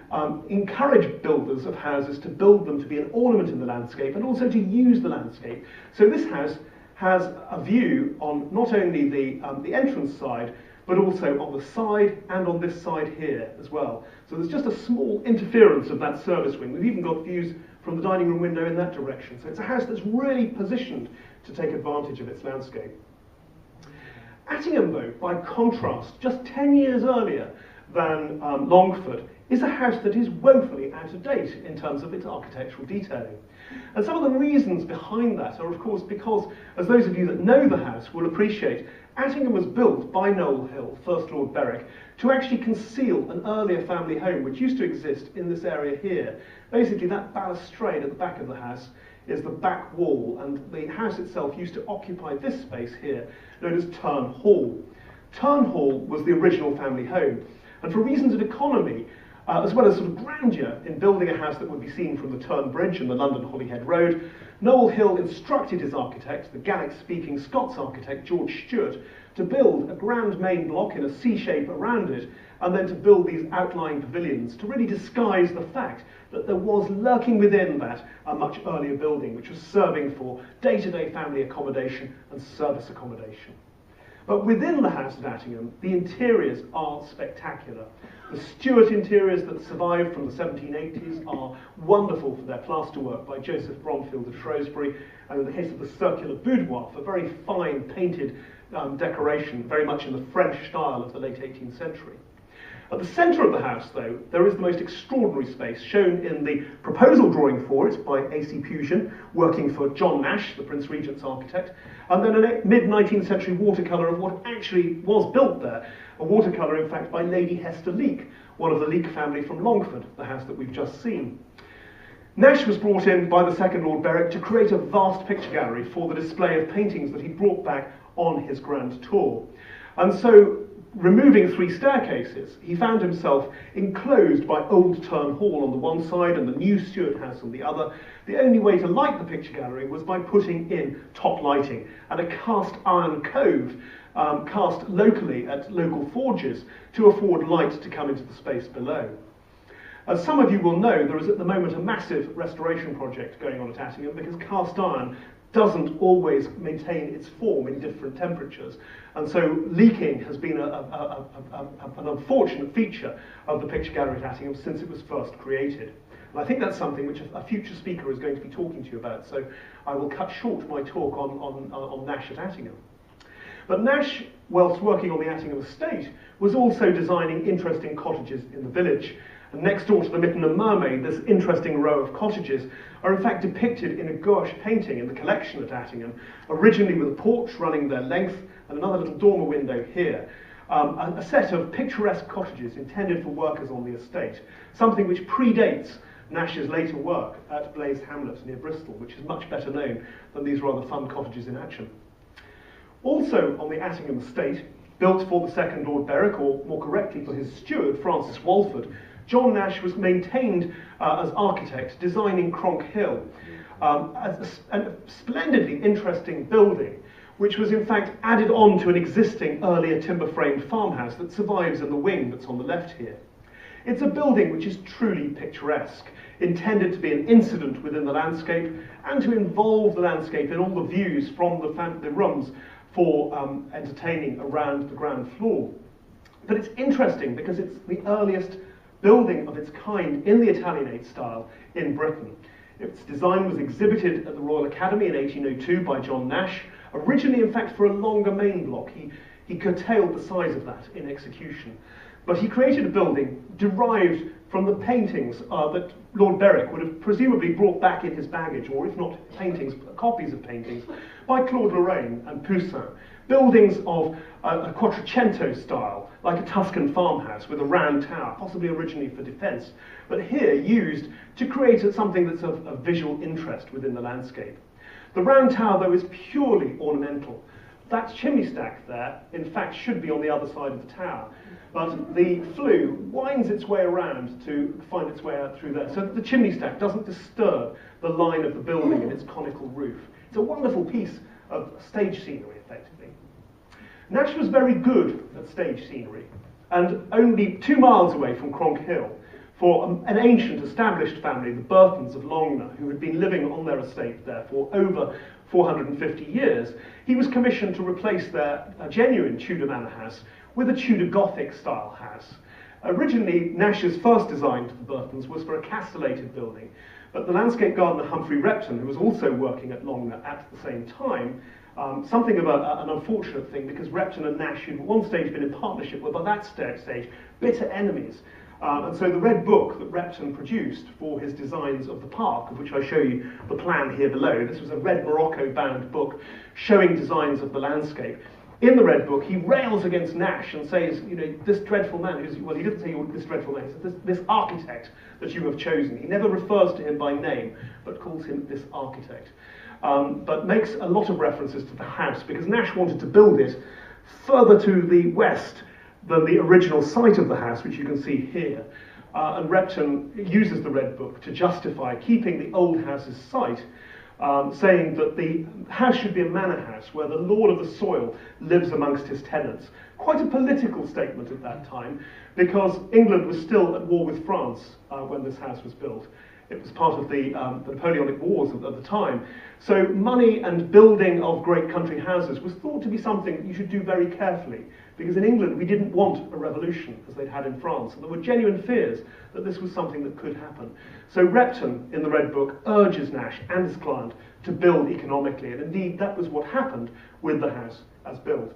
encourage builders of houses to build them to be an ornament in the landscape and also to use the landscape. So this house has a view on not only the entrance side, but also on the side and on this side here as well. So there's just a small interference of that service wing. We've even got views from the dining room window in that direction. So it's a house that's really positioned to take advantage of its landscape. Attingham, though, by contrast, just 10 years earlier than Longford, is a house that is woefully out of date in terms of its architectural detailing. And some of the reasons behind that are, of course, because, as those of you that know the house will appreciate, Attingham was built by Noel Hill, First Lord Berwick, to actually conceal an earlier family home which used to exist in this area here. Basically, that balustrade at the back of the house is the back wall, and the house itself used to occupy this space here, known as Turn Hall. Turn Hall was the original family home, and for reasons of economy, as well as sort of grandeur in building a house that would be seen from the Turn Bridge and the London Holyhead Road, Noel Hill instructed his architect, the Gaelic-speaking Scots architect George Stewart, to build a grand main block in a C shape around it, and then to build these outlying pavilions to really disguise the fact that there was lurking within that a much earlier building which was serving for day-to-day family accommodation and service accommodation. But within the house at Attingham, the interiors are spectacular. The Stuart interiors that survived from the 1780s are wonderful for their plasterwork by Joseph Bromfield of Shrewsbury, and in the case of the circular boudoir, for very fine painted decoration, very much in the French style of the late 18th century. At the centre of the house, though, there is the most extraordinary space shown in the proposal drawing for it by A.C. Puget, working for John Nash, the Prince Regent's architect, and then a mid-19th century watercolour of what actually was built there, a watercolour, in fact, by Lady Hester Leake, one of the Leake family from Longford, the house that we've just seen. Nash was brought in by the second Lord Berwick to create a vast picture gallery for the display of paintings that he brought back on his grand tour. And so, removing 3 staircases, he found himself enclosed by Old Turn Hall on the one side and the new Stuart House on the other. The only way to light the picture gallery was by putting in top lighting and a cast iron cove cast locally at local forges to afford light to come into the space below. As some of you will know, there is at the moment a massive restoration project going on at Attingham because cast iron doesn't always maintain its form in different temperatures. And so leaking has been an unfortunate feature of the picture gallery at Attingham since it was first created. And I think that's something which a future speaker is going to be talking to you about, so I will cut short my talk on Nash at Attingham. But Nash, whilst working on the Attingham estate, was also designing interesting cottages in the village. And next door to the Mitten and Mermaid, this interesting row of cottages are in fact depicted in a gouache painting in the collection at Attingham, originally with a porch running their length and another little dormer window here. A set of picturesque cottages intended for workers on the estate, something which predates Nash's later work at Blaise Hamlet near Bristol, which is much better known than these rather fun cottages in Atcham. Also on the Attingham estate, built for the second Lord Berwick, or more correctly for his steward, Francis Walford, John Nash was maintained as architect, designing Cronk Hill, as a splendidly interesting building, which was in fact added on to an existing earlier timber-framed farmhouse that survives in the wing that's on the left here. It's a building which is truly picturesque, intended to be an incident within the landscape and to involve the landscape in all the views from the rooms for entertaining around the ground floor. But it's interesting because it's the earliest building of its kind in the Italianate style in Britain. Its design was exhibited at the Royal Academy in 1802 by John Nash, originally in fact for a longer main block. He curtailed the size of that in execution. But he created a building derived from the paintings that Lord Berwick would have presumably brought back in his baggage, or if not paintings, copies of paintings, by Claude Lorraine and Poussin. Buildings of a Quattrocento style, like a Tuscan farmhouse with a round tower, possibly originally for defence, but here used to create something that's of visual interest within the landscape. The round tower, though, is purely ornamental. That chimney stack there, in fact, should be on the other side of the tower, but the flue winds its way around to find its way out through there, so that the chimney stack doesn't disturb the line of the building and its conical roof. It's a wonderful piece of stage scenery, effectively. Nash was very good at stage scenery, and only 2 miles away from Cronk Hill, for an ancient established family, the Burtons of Longner, who had been living on their estate there for over 450 years, he was commissioned to replace their genuine Tudor manor house with a Tudor Gothic style house. Originally, Nash's first design to the Burtons was for a castellated building, but the landscape gardener Humphrey Repton, who was also working at Longner at the same time, something of an unfortunate thing, because Repton and Nash, who'd at one stage been in partnership, were by that stage bitter enemies. And so the red book that Repton produced for his designs of the park, of which I show you the plan here below, this was a red Morocco-bound book showing designs of the landscape. In the red book, he rails against Nash and says, you know, this dreadful man, well, he didn't say this dreadful man, he says this architect that you have chosen. He never refers to him by name, but calls him this architect. But makes a lot of references to the house, because Nash wanted to build it further to the west than the original site of the house, which you can see here. and Repton uses the Red Book to justify keeping the old house's site, saying that the house should be a manor house where the lord of the soil lives amongst his tenants. Quite a political statement at that time, because England was still at war with France when this house was built. It was part of the Napoleonic Wars of the time. So money and building of great country houses was thought to be something that you should do very carefully, because in England we didn't want a revolution as they'd had in France, and there were genuine fears that this was something that could happen. So Repton, in the Red Book, urges Nash and his client to build economically, and indeed that was what happened with the house as built.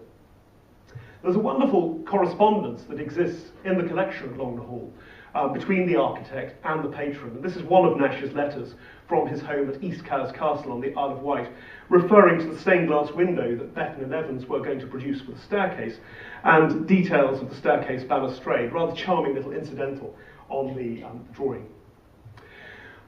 There's a wonderful correspondence that exists in the collection along the hall between the architect and the patron. And this is one of Nash's letters from his home at East Cowes Castle on the Isle of Wight, referring to the stained glass window that Betton and Evans were going to produce for the staircase, and details of the staircase balustrade, rather charming little incidental on the drawing.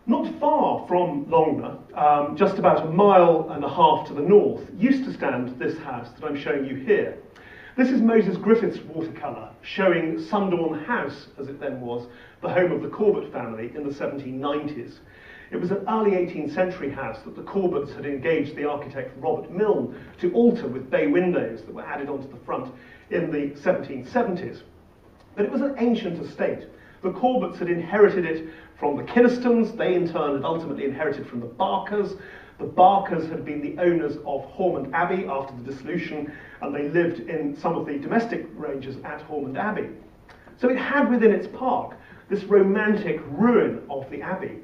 Not far from Longner, just about a mile and a half to the north, used to stand this house that I'm showing you here. This is Moses Griffith's watercolour, showing Sundorne House, as it then was, the home of the Corbett family in the 1790s. It was an early 18th century house that the Corbetts had engaged the architect Robert Milne to alter with bay windows that were added onto the front in the 1770s. But it was an ancient estate. The Corbetts had inherited it from the Kinnistons. They in turn had ultimately inherited from the Barkers. The Barkers had been the owners of Hormond Abbey after the dissolution, and they lived in some of the domestic ranges at Hormond Abbey. So it had within its park this romantic ruin of the Abbey.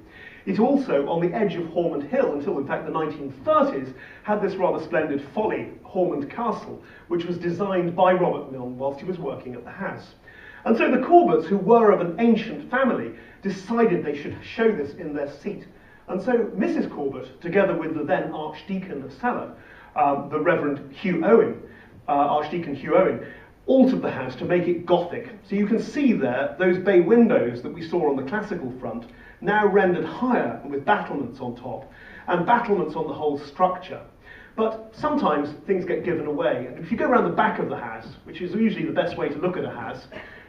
It also, on the edge of Hormond Hill, until in fact the 1930s, had this rather splendid folly, Hormond Castle, which was designed by Robert Milne whilst he was working at the house. And so the Corbetts, who were of an ancient family, decided they should show this in their seat. And so Mrs. Corbett, together with the then Archdeacon of Salop, the Reverend Hugh Owen, Archdeacon Hugh Owen, altered the house to make it Gothic. So you can see there those bay windows that we saw on the classical front, now rendered higher and with battlements on top, and battlements on the whole structure. But sometimes things get given away, and if you go around the back of the house, which is usually the best way to look at a house,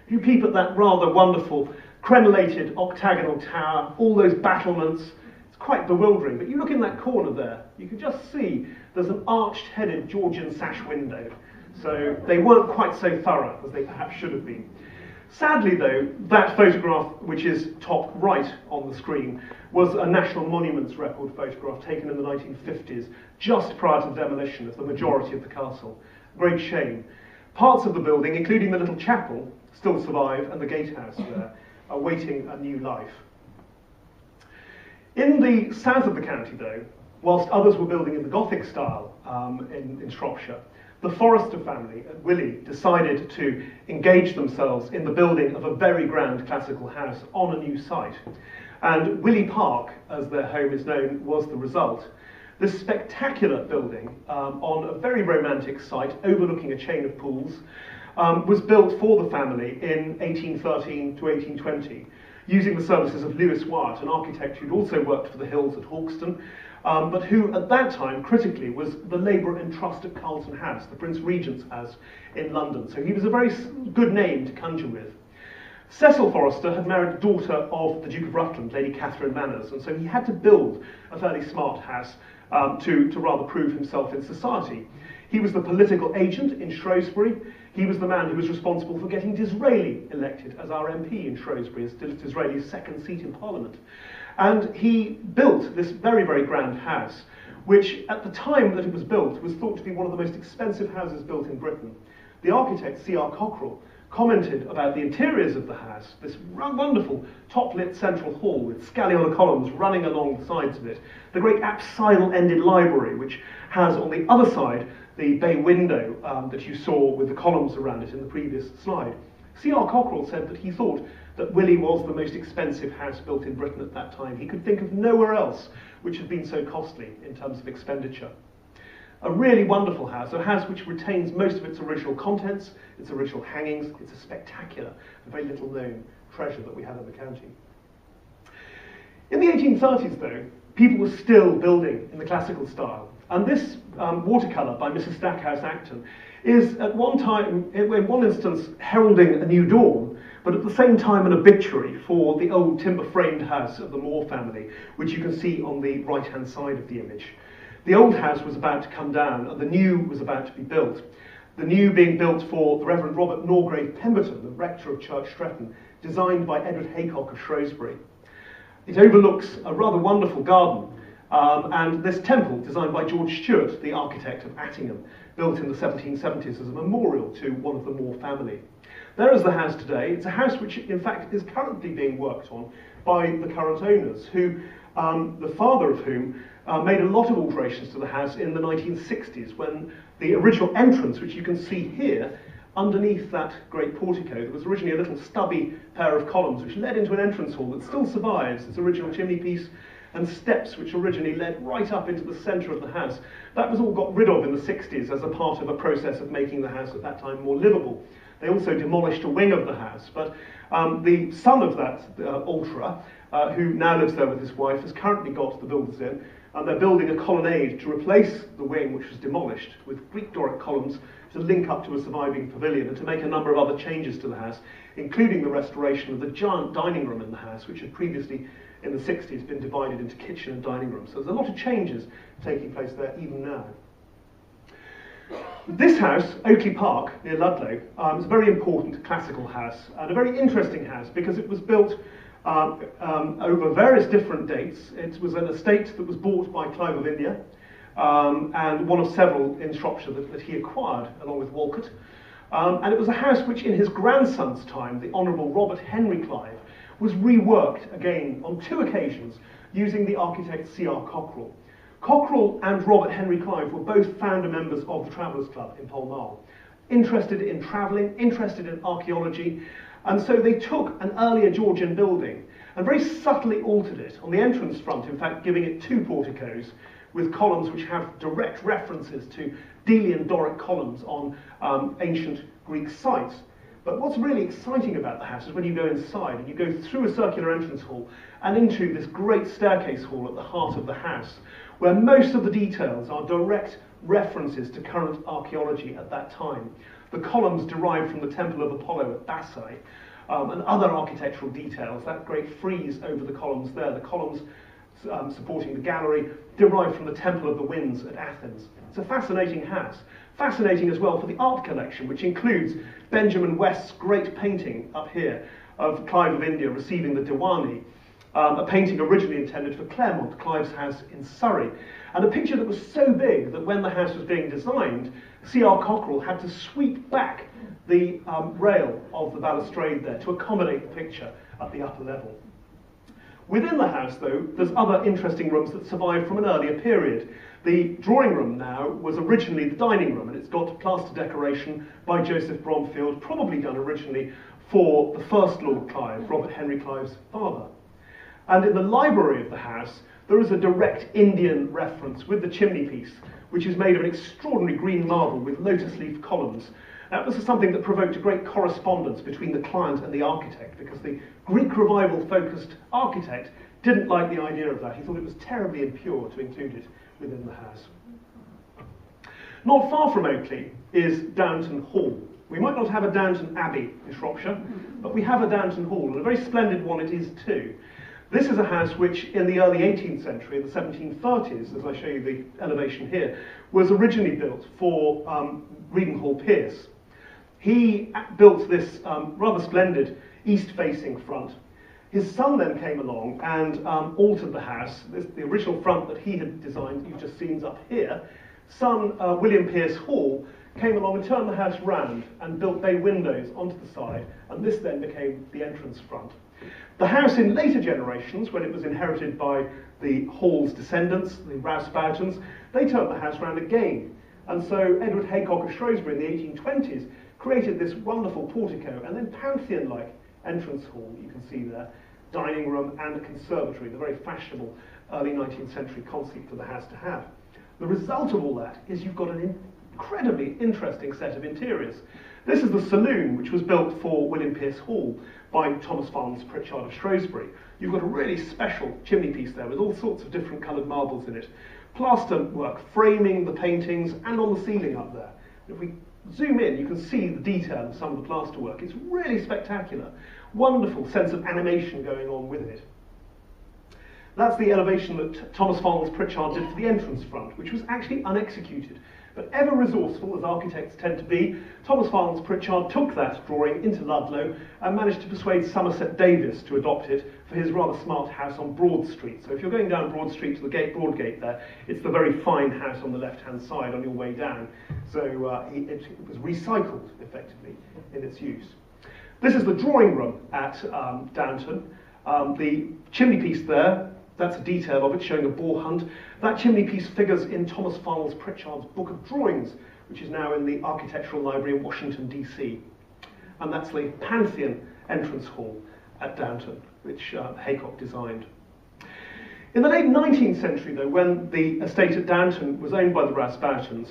you peep at that rather wonderful crenellated octagonal tower, all those battlements. It's quite bewildering, but you look in that corner there, you can just see there's an arched-headed Georgian sash window. So they weren't quite so thorough as they perhaps should have been. Sadly though, that photograph, which is top right on the screen, was a National Monuments Record photograph taken in the 1950s, just prior to the demolition of the majority of the castle. Great shame. Parts of the building, including the little chapel, still survive, and the gatehouse there, are waiting a new life. In the south of the county though, whilst others were building in the Gothic style in Shropshire, the Forrester family at Willey decided to engage themselves in the building of a very grand classical house on a new site. And Willey Park, as their home is known, was the result. This spectacular building on a very romantic site overlooking a chain of pools was built for the family in 1813 to 1820, using the services of Lewis Wyatt, an architect who'd also worked for the Hills at Hawkston, but who at that time, critically, was the labourer and trust at Carlton House, the Prince Regent's house in London. So he was a very good name to conjure with. Cecil Forrester had married the daughter of the Duke of Rutland, Lady Catherine Manners, and so he had to build a fairly smart house to rather prove himself in society. He was the political agent in Shrewsbury. He was the man who was responsible for getting Disraeli elected as our MP in Shrewsbury, as Disraeli's second seat in Parliament. And he built this very, very grand house, which at the time that it was built was thought to be one of the most expensive houses built in Britain. The architect, C.R. Cockerell, commented about the interiors of the house, this wonderful top-lit central hall with scagliola columns running along the sides of it, the great apsidal-ended library, which has on the other side the bay window that you saw with the columns around it in the previous slide. C.R. Cockerell said that he thought that Willey was the most expensive house built in Britain at that time. He could think of nowhere else which had been so costly in terms of expenditure. A really wonderful house, a house which retains most of its original contents, its original hangings. It's a spectacular, very little known treasure that we have in the county. In the 1830s though, people were still building in the classical style. And this watercolour by Mrs. Stackhouse Acton is at one time, in one instance, heralding a new dawn, but at the same time an obituary for the old timber-framed house of the Moore family, which you can see on the right-hand side of the image. The old house was about to come down and the new was about to be built. The new being built for the Reverend Robert Norgrave Pemberton, the rector of Church Stretton, designed by Edward Haycock of Shrewsbury. It overlooks a rather wonderful garden, and this temple, designed by George Stewart, the architect of Attingham, built in the 1770s as a memorial to one of the Moore family. There is the house today. It's a house which, in fact, is currently being worked on by the current owners, who, the father of whom made a lot of alterations to the house in the 1960s, when the original entrance, which you can see here, underneath that great portico, there was originally a little stubby pair of columns which led into an entrance hall that still survives, its original chimney piece, and steps which originally led right up into the centre of the house. That was all got rid of in the 60s as a part of a process of making the house at that time more livable. They also demolished a wing of the house, but the son of that alterer, who now lives there with his wife, has currently got the builders in, and they're building a colonnade to replace the wing which was demolished with Greek Doric columns to link up to a surviving pavilion and to make a number of other changes to the house, including the restoration of the giant dining room in the house, which had previously in the 60s been divided into kitchen and dining room. So there's a lot of changes taking place there even now. This house, Oakley Park, near Ludlow, is a very important classical house and a very interesting house because it was built over various different dates. It was an estate that was bought by Clive of India and one of several in Shropshire that he acquired along with Walcott. And it was a house which in his grandson's time, the Honourable Robert Henry Clive, was reworked again on 2 occasions using the architect C.R. Cockerell. Cockerell and Robert Henry Clive were both founder members of the Travellers' Club in Pall Mall, interested in travelling, interested in archaeology, and so they took an earlier Georgian building and very subtly altered it on the entrance front, in fact giving it 2 porticos with columns which have direct references to Delian Doric columns on ancient Greek sites. But what's really exciting about the house is when you go inside and you go through a circular entrance hall and into this great staircase hall at the heart of the house, where most of the details are direct references to current archaeology at that time. The columns derived from the Temple of Apollo at Bassai, and other architectural details, that great frieze over the columns there, the columns supporting the gallery, derived from the Temple of the Winds at Athens. It's a fascinating house. Fascinating as well for the art collection, which includes Benjamin West's great painting up here of Clive of India receiving the Diwani, a painting originally intended for Claremont, Clive's house in Surrey, and a picture that was so big that when the house was being designed, C.R. Cockerell had to sweep back the rail of the balustrade there to accommodate the picture at the upper level. Within the house, though, there's other interesting rooms that survive from an earlier period. The drawing room now was originally the dining room, and it's got plaster decoration by Joseph Bromfield, probably done originally for the first Lord Clive, Robert Henry Clive's father. And in the library of the house, there is a direct Indian reference with the chimney piece, which is made of an extraordinary green marble with lotus leaf columns. That was something that provoked a great correspondence between the client and the architect, because the Greek revival-focused architect didn't like the idea of that. He thought it was terribly impure to include it within the house. Not far from Oakley is Downton Hall. We might not have a Downton Abbey in Shropshire, but we have a Downton Hall, and a very splendid one it is too. This is a house which, in the early 18th century, in the 1730s, as I show you the elevation here, was originally built for Redenhall Pierce. He built this rather splendid east-facing front. His son then came along and altered the house. The original front that he had designed, you've just seen up here. Son William Pierce Hall came along and turned the house round and built bay windows onto the side, and this then became the entrance front. The house in later generations, when it was inherited by the Hall's descendants, the Rouse-Boughtons, they turned the house round again. And so Edward Haycock of Shrewsbury in the 1820s created this wonderful portico and then Pantheon-like entrance hall, you can see there, dining room and a conservatory, the very fashionable early 19th century concept for the house to have. The result of all that is you've got an incredibly interesting set of interiors. This is the saloon, which was built for William Pierce Hall by Thomas Farnes Pritchard of Shrewsbury. You've got a really special chimney piece there with all sorts of different coloured marbles in it. Plaster work framing the paintings and on the ceiling up there. If we zoom in, you can see the detail of some of the plaster work. It's really spectacular. wonderful sense of animation going on with it. That's the elevation that Thomas Fowles Pritchard did for the entrance front, which was actually unexecuted. But ever resourceful, as architects tend to be, Thomas Fowles Pritchard took that drawing into Ludlow and managed to persuade Somerset Davies to adopt it for his rather smart house on Broad Street. So if you're going down Broad Street to the Broadgate there, it's the very fine house on the left-hand side on your way down. So it was recycled, effectively, in its use. This is the drawing room at Downton. The chimney piece there, that's a detail of it, showing a boar hunt. That chimney piece figures in Thomas Fowles Pritchard's Book of Drawings, which is now in the Architectural Library in Washington, DC. And that's the Pantheon entrance hall at Downton, which Haycock designed. In the late 19th century, though, when the estate at Downton was owned by the Rasboutons,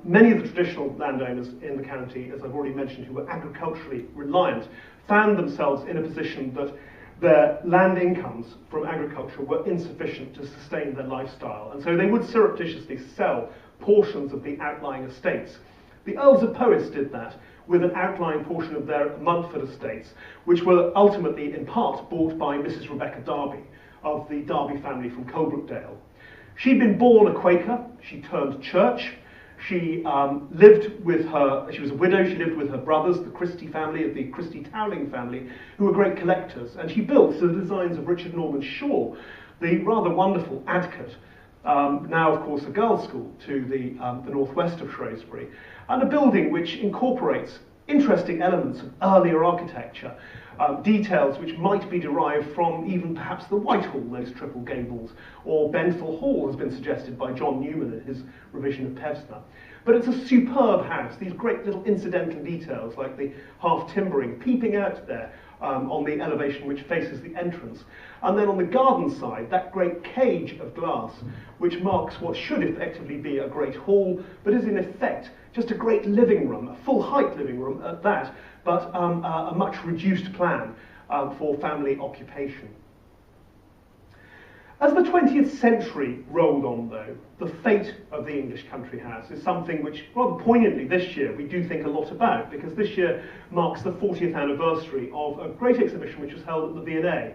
many of the traditional landowners in the county, as I've already mentioned, who were agriculturally reliant, found themselves in a position that their land incomes from agriculture were insufficient to sustain their lifestyle, and so they would surreptitiously sell portions of the outlying estates. The Earls of Powys did that with an outlying portion of their Montford estates, which were ultimately, in part, bought by Mrs. Rebecca Derby of the Derby family from Coalbrookdale. She'd been born a Quaker, she turned church, she lived with her, she was a widow, she lived with her brothers, the Christie family, the Christie Towling family, who were great collectors, and she built, to the designs of Richard Norman Shaw, the rather wonderful Adcote, now of course a girls' school to the northwest of Shrewsbury, and a building which incorporates interesting elements of earlier architecture, details which might be derived from even perhaps the Whitehall, those triple gables, or Benthall Hall has been suggested by John Newman in his revision of Pevsner. But it's a superb house, these great little incidental details like the half timbering peeping out there on the elevation which faces the entrance. And then on the garden side, that great cage of glass which marks what should effectively be a great hall, but is in effect just a great living room, a full height living room at that, but a much reduced plan for family occupation. As the 20th century rolled on, though, the fate of the English country house is something which, rather poignantly this year, we do think a lot about, because this year marks the 40th anniversary of a great exhibition which was held at the V&A,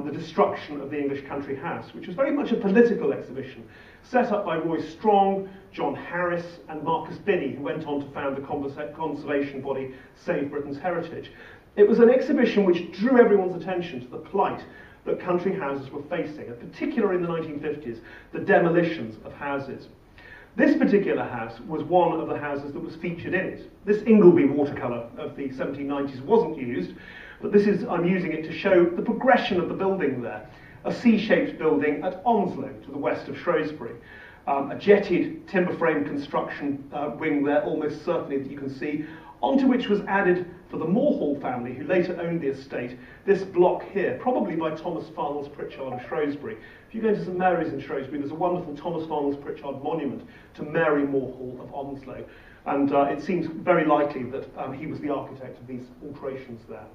the destruction of the English country house, which was very much a political exhibition, set up by Roy Strong, John Harris, and Marcus Binney, who went on to found the conservation body Save Britain's Heritage. It was an exhibition which drew everyone's attention to the plight that country houses were facing, and particularly in the 1950s, the demolitions of houses. This particular house was one of the houses that was featured in it. This Ingleby watercolour of the 1790s wasn't used, but I'm using it to show the progression of the building there. A C-shaped building at Onslow, to the west of Shrewsbury. A jetted timber frame construction wing there, almost certainly, that you can see, onto which was added, for the Morehall family, who later owned the estate, this block here, probably by Thomas Fowles Pritchard of Shrewsbury. If you go to St Mary's in Shrewsbury, there's a wonderful Thomas Fowles Pritchard monument to Mary Morehall of Onslow, and it seems very likely that he was the architect of these alterations there.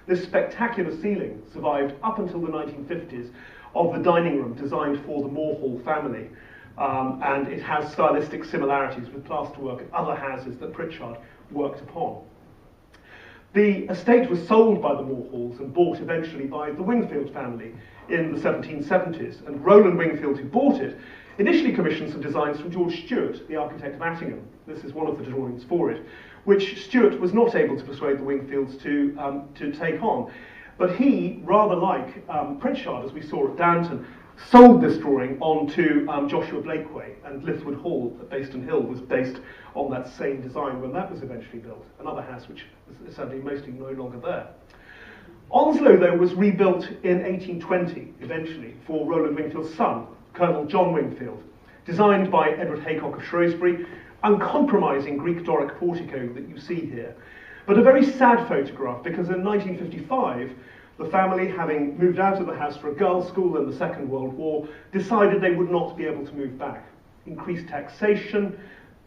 This spectacular ceiling survived up until the 1950s of the dining room designed for the Morehall family, and it has stylistic similarities with plasterwork at other houses that Pritchard worked upon. The estate was sold by the Morehalls and bought eventually by the Wingfield family in the 1770s, and Rowland Wingfield, who bought it, initially commissioned some designs from George Stewart, the architect of Attingham. This is one of the drawings for it, which Stewart was not able to persuade the Wingfields to take on. But he, rather like Pritchard, as we saw at Downton, sold this drawing on to Joshua Blakeway, and Lithwood Hall at Baston Hill was based on that same design when that was eventually built, another house which is sadly mostly no longer there. Onslow, though, was rebuilt in 1820, eventually, for Rowland Wingfield's son, Colonel John Wingfield, designed by Edward Haycock of Shrewsbury, uncompromising Greek Doric portico that you see here. But a very sad photograph, because in 1955, the family, having moved out of the house for a girls' school in the Second World War, decided they would not be able to move back. Increased taxation,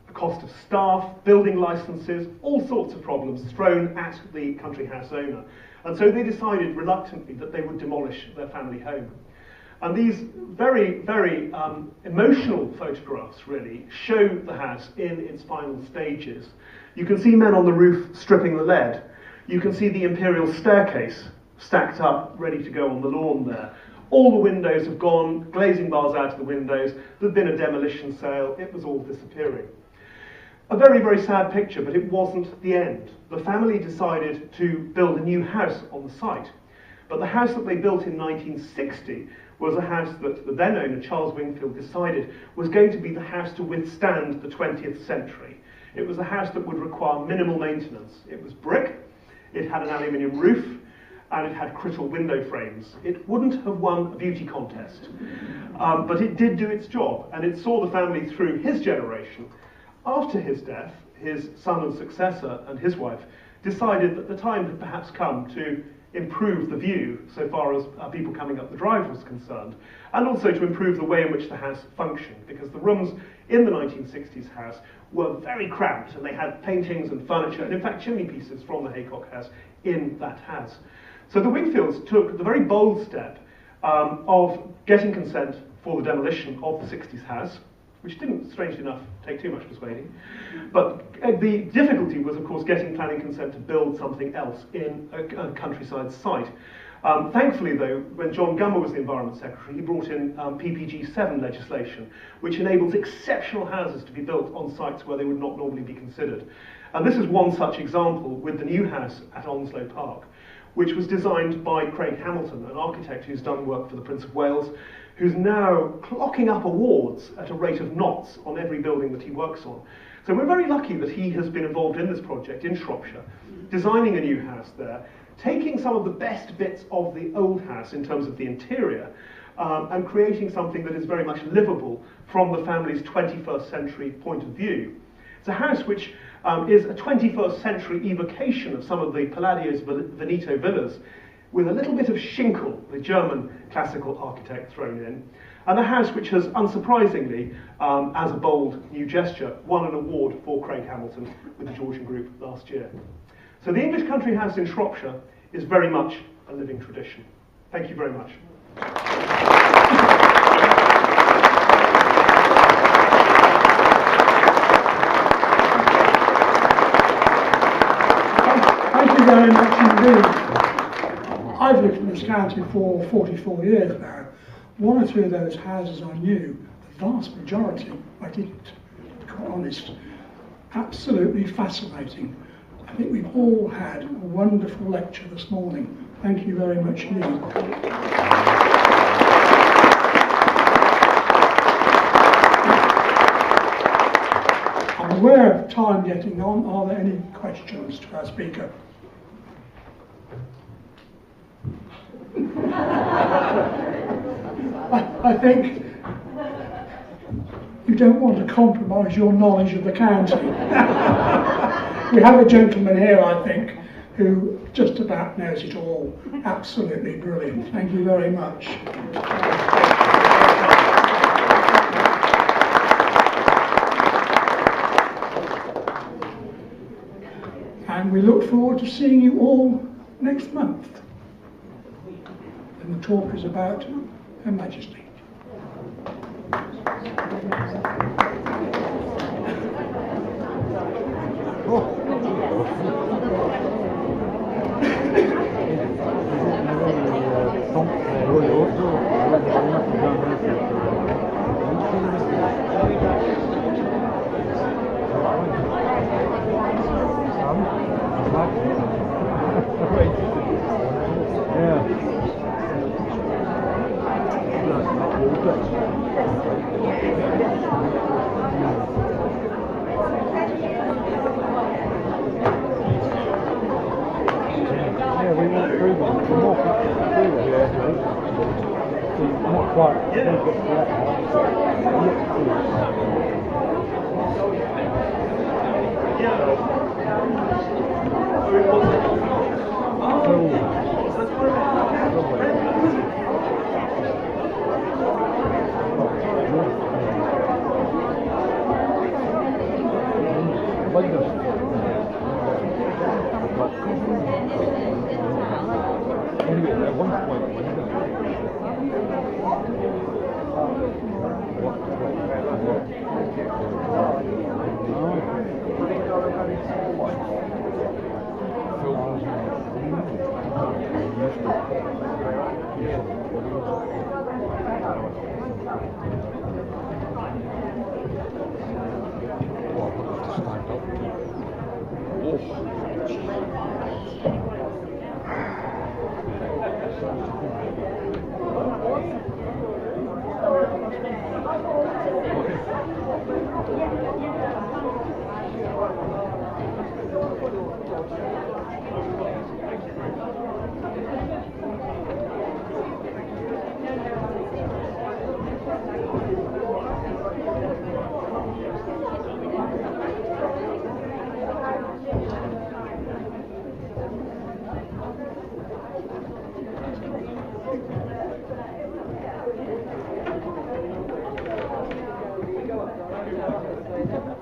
the cost of staff, building licenses, all sorts of problems thrown at the country house owner. And so they decided reluctantly that they would demolish their family home. And these very, very emotional photographs really show the house in its final stages. You can see men on the roof stripping the lead. You can see the imperial staircase stacked up, ready to go on the lawn there. All the windows have gone, glazing bars out of the windows, there'd been a demolition sale, it was all disappearing. A very, very sad picture, but it wasn't the end. The family decided to build a new house on the site, but the house that they built in 1960 was a house that the then owner, Charles Wingfield, decided was going to be the house to withstand the 20th century. It was a house that would require minimal maintenance. It was brick, it had an aluminium roof, and it had crystal window frames. It wouldn't have won a beauty contest, but it did do its job, and it saw the family through his generation. After his death, his son and successor and his wife decided that the time had perhaps come to improve the view so far as people coming up the drive was concerned, and also to improve the way in which the house functioned, because the rooms in the 1960s house were very cramped, and they had paintings and furniture, and in fact chimney pieces from the Haycock house in that house. So the Wingfields took the very bold step of getting consent for the demolition of the 60s house, which didn't, strangely enough, take too much persuading. But the difficulty was, of course, getting planning consent to build something else in a countryside site. Thankfully, though, when John Gummer was the Environment Secretary, he brought in PPG 7 legislation, which enables exceptional houses to be built on sites where they would not normally be considered. And this is one such example with the new house at Onslow Park, which was designed by Craig Hamilton, an architect who's done work for the Prince of Wales, who's now clocking up awards at a rate of knots on every building that he works on. So we're very lucky that he has been involved in this project in Shropshire, designing a new house there, taking some of the best bits of the old house in terms of the interior, and creating something that is very much livable from the family's 21st century point of view. It's a house which is a 21st century evocation of some of the Palladio's Veneto villas, with a little bit of Schinkel, the German classical architect, thrown in, and a house which has, unsurprisingly, as a bold new gesture, won an award for Craig Hamilton with the Georgian Group last year. So the English country house in Shropshire is very much a living tradition. Thank you very much. Thank you very much indeed. I've lived in this county for 44 years now. One or two of those houses I knew, the vast majority I didn't, to be quite honest. Absolutely fascinating. I think we've all had a wonderful lecture this morning. Thank you very much indeed. I'm aware of time getting on. Are there any questions to our speaker? I think you don't want to compromise your knowledge of the county. We have a gentleman here, I think, who just about knows it all. Absolutely brilliant. Thank you very much. And we look forward to seeing you all next month. And the talk is about Her Majesty. Bye.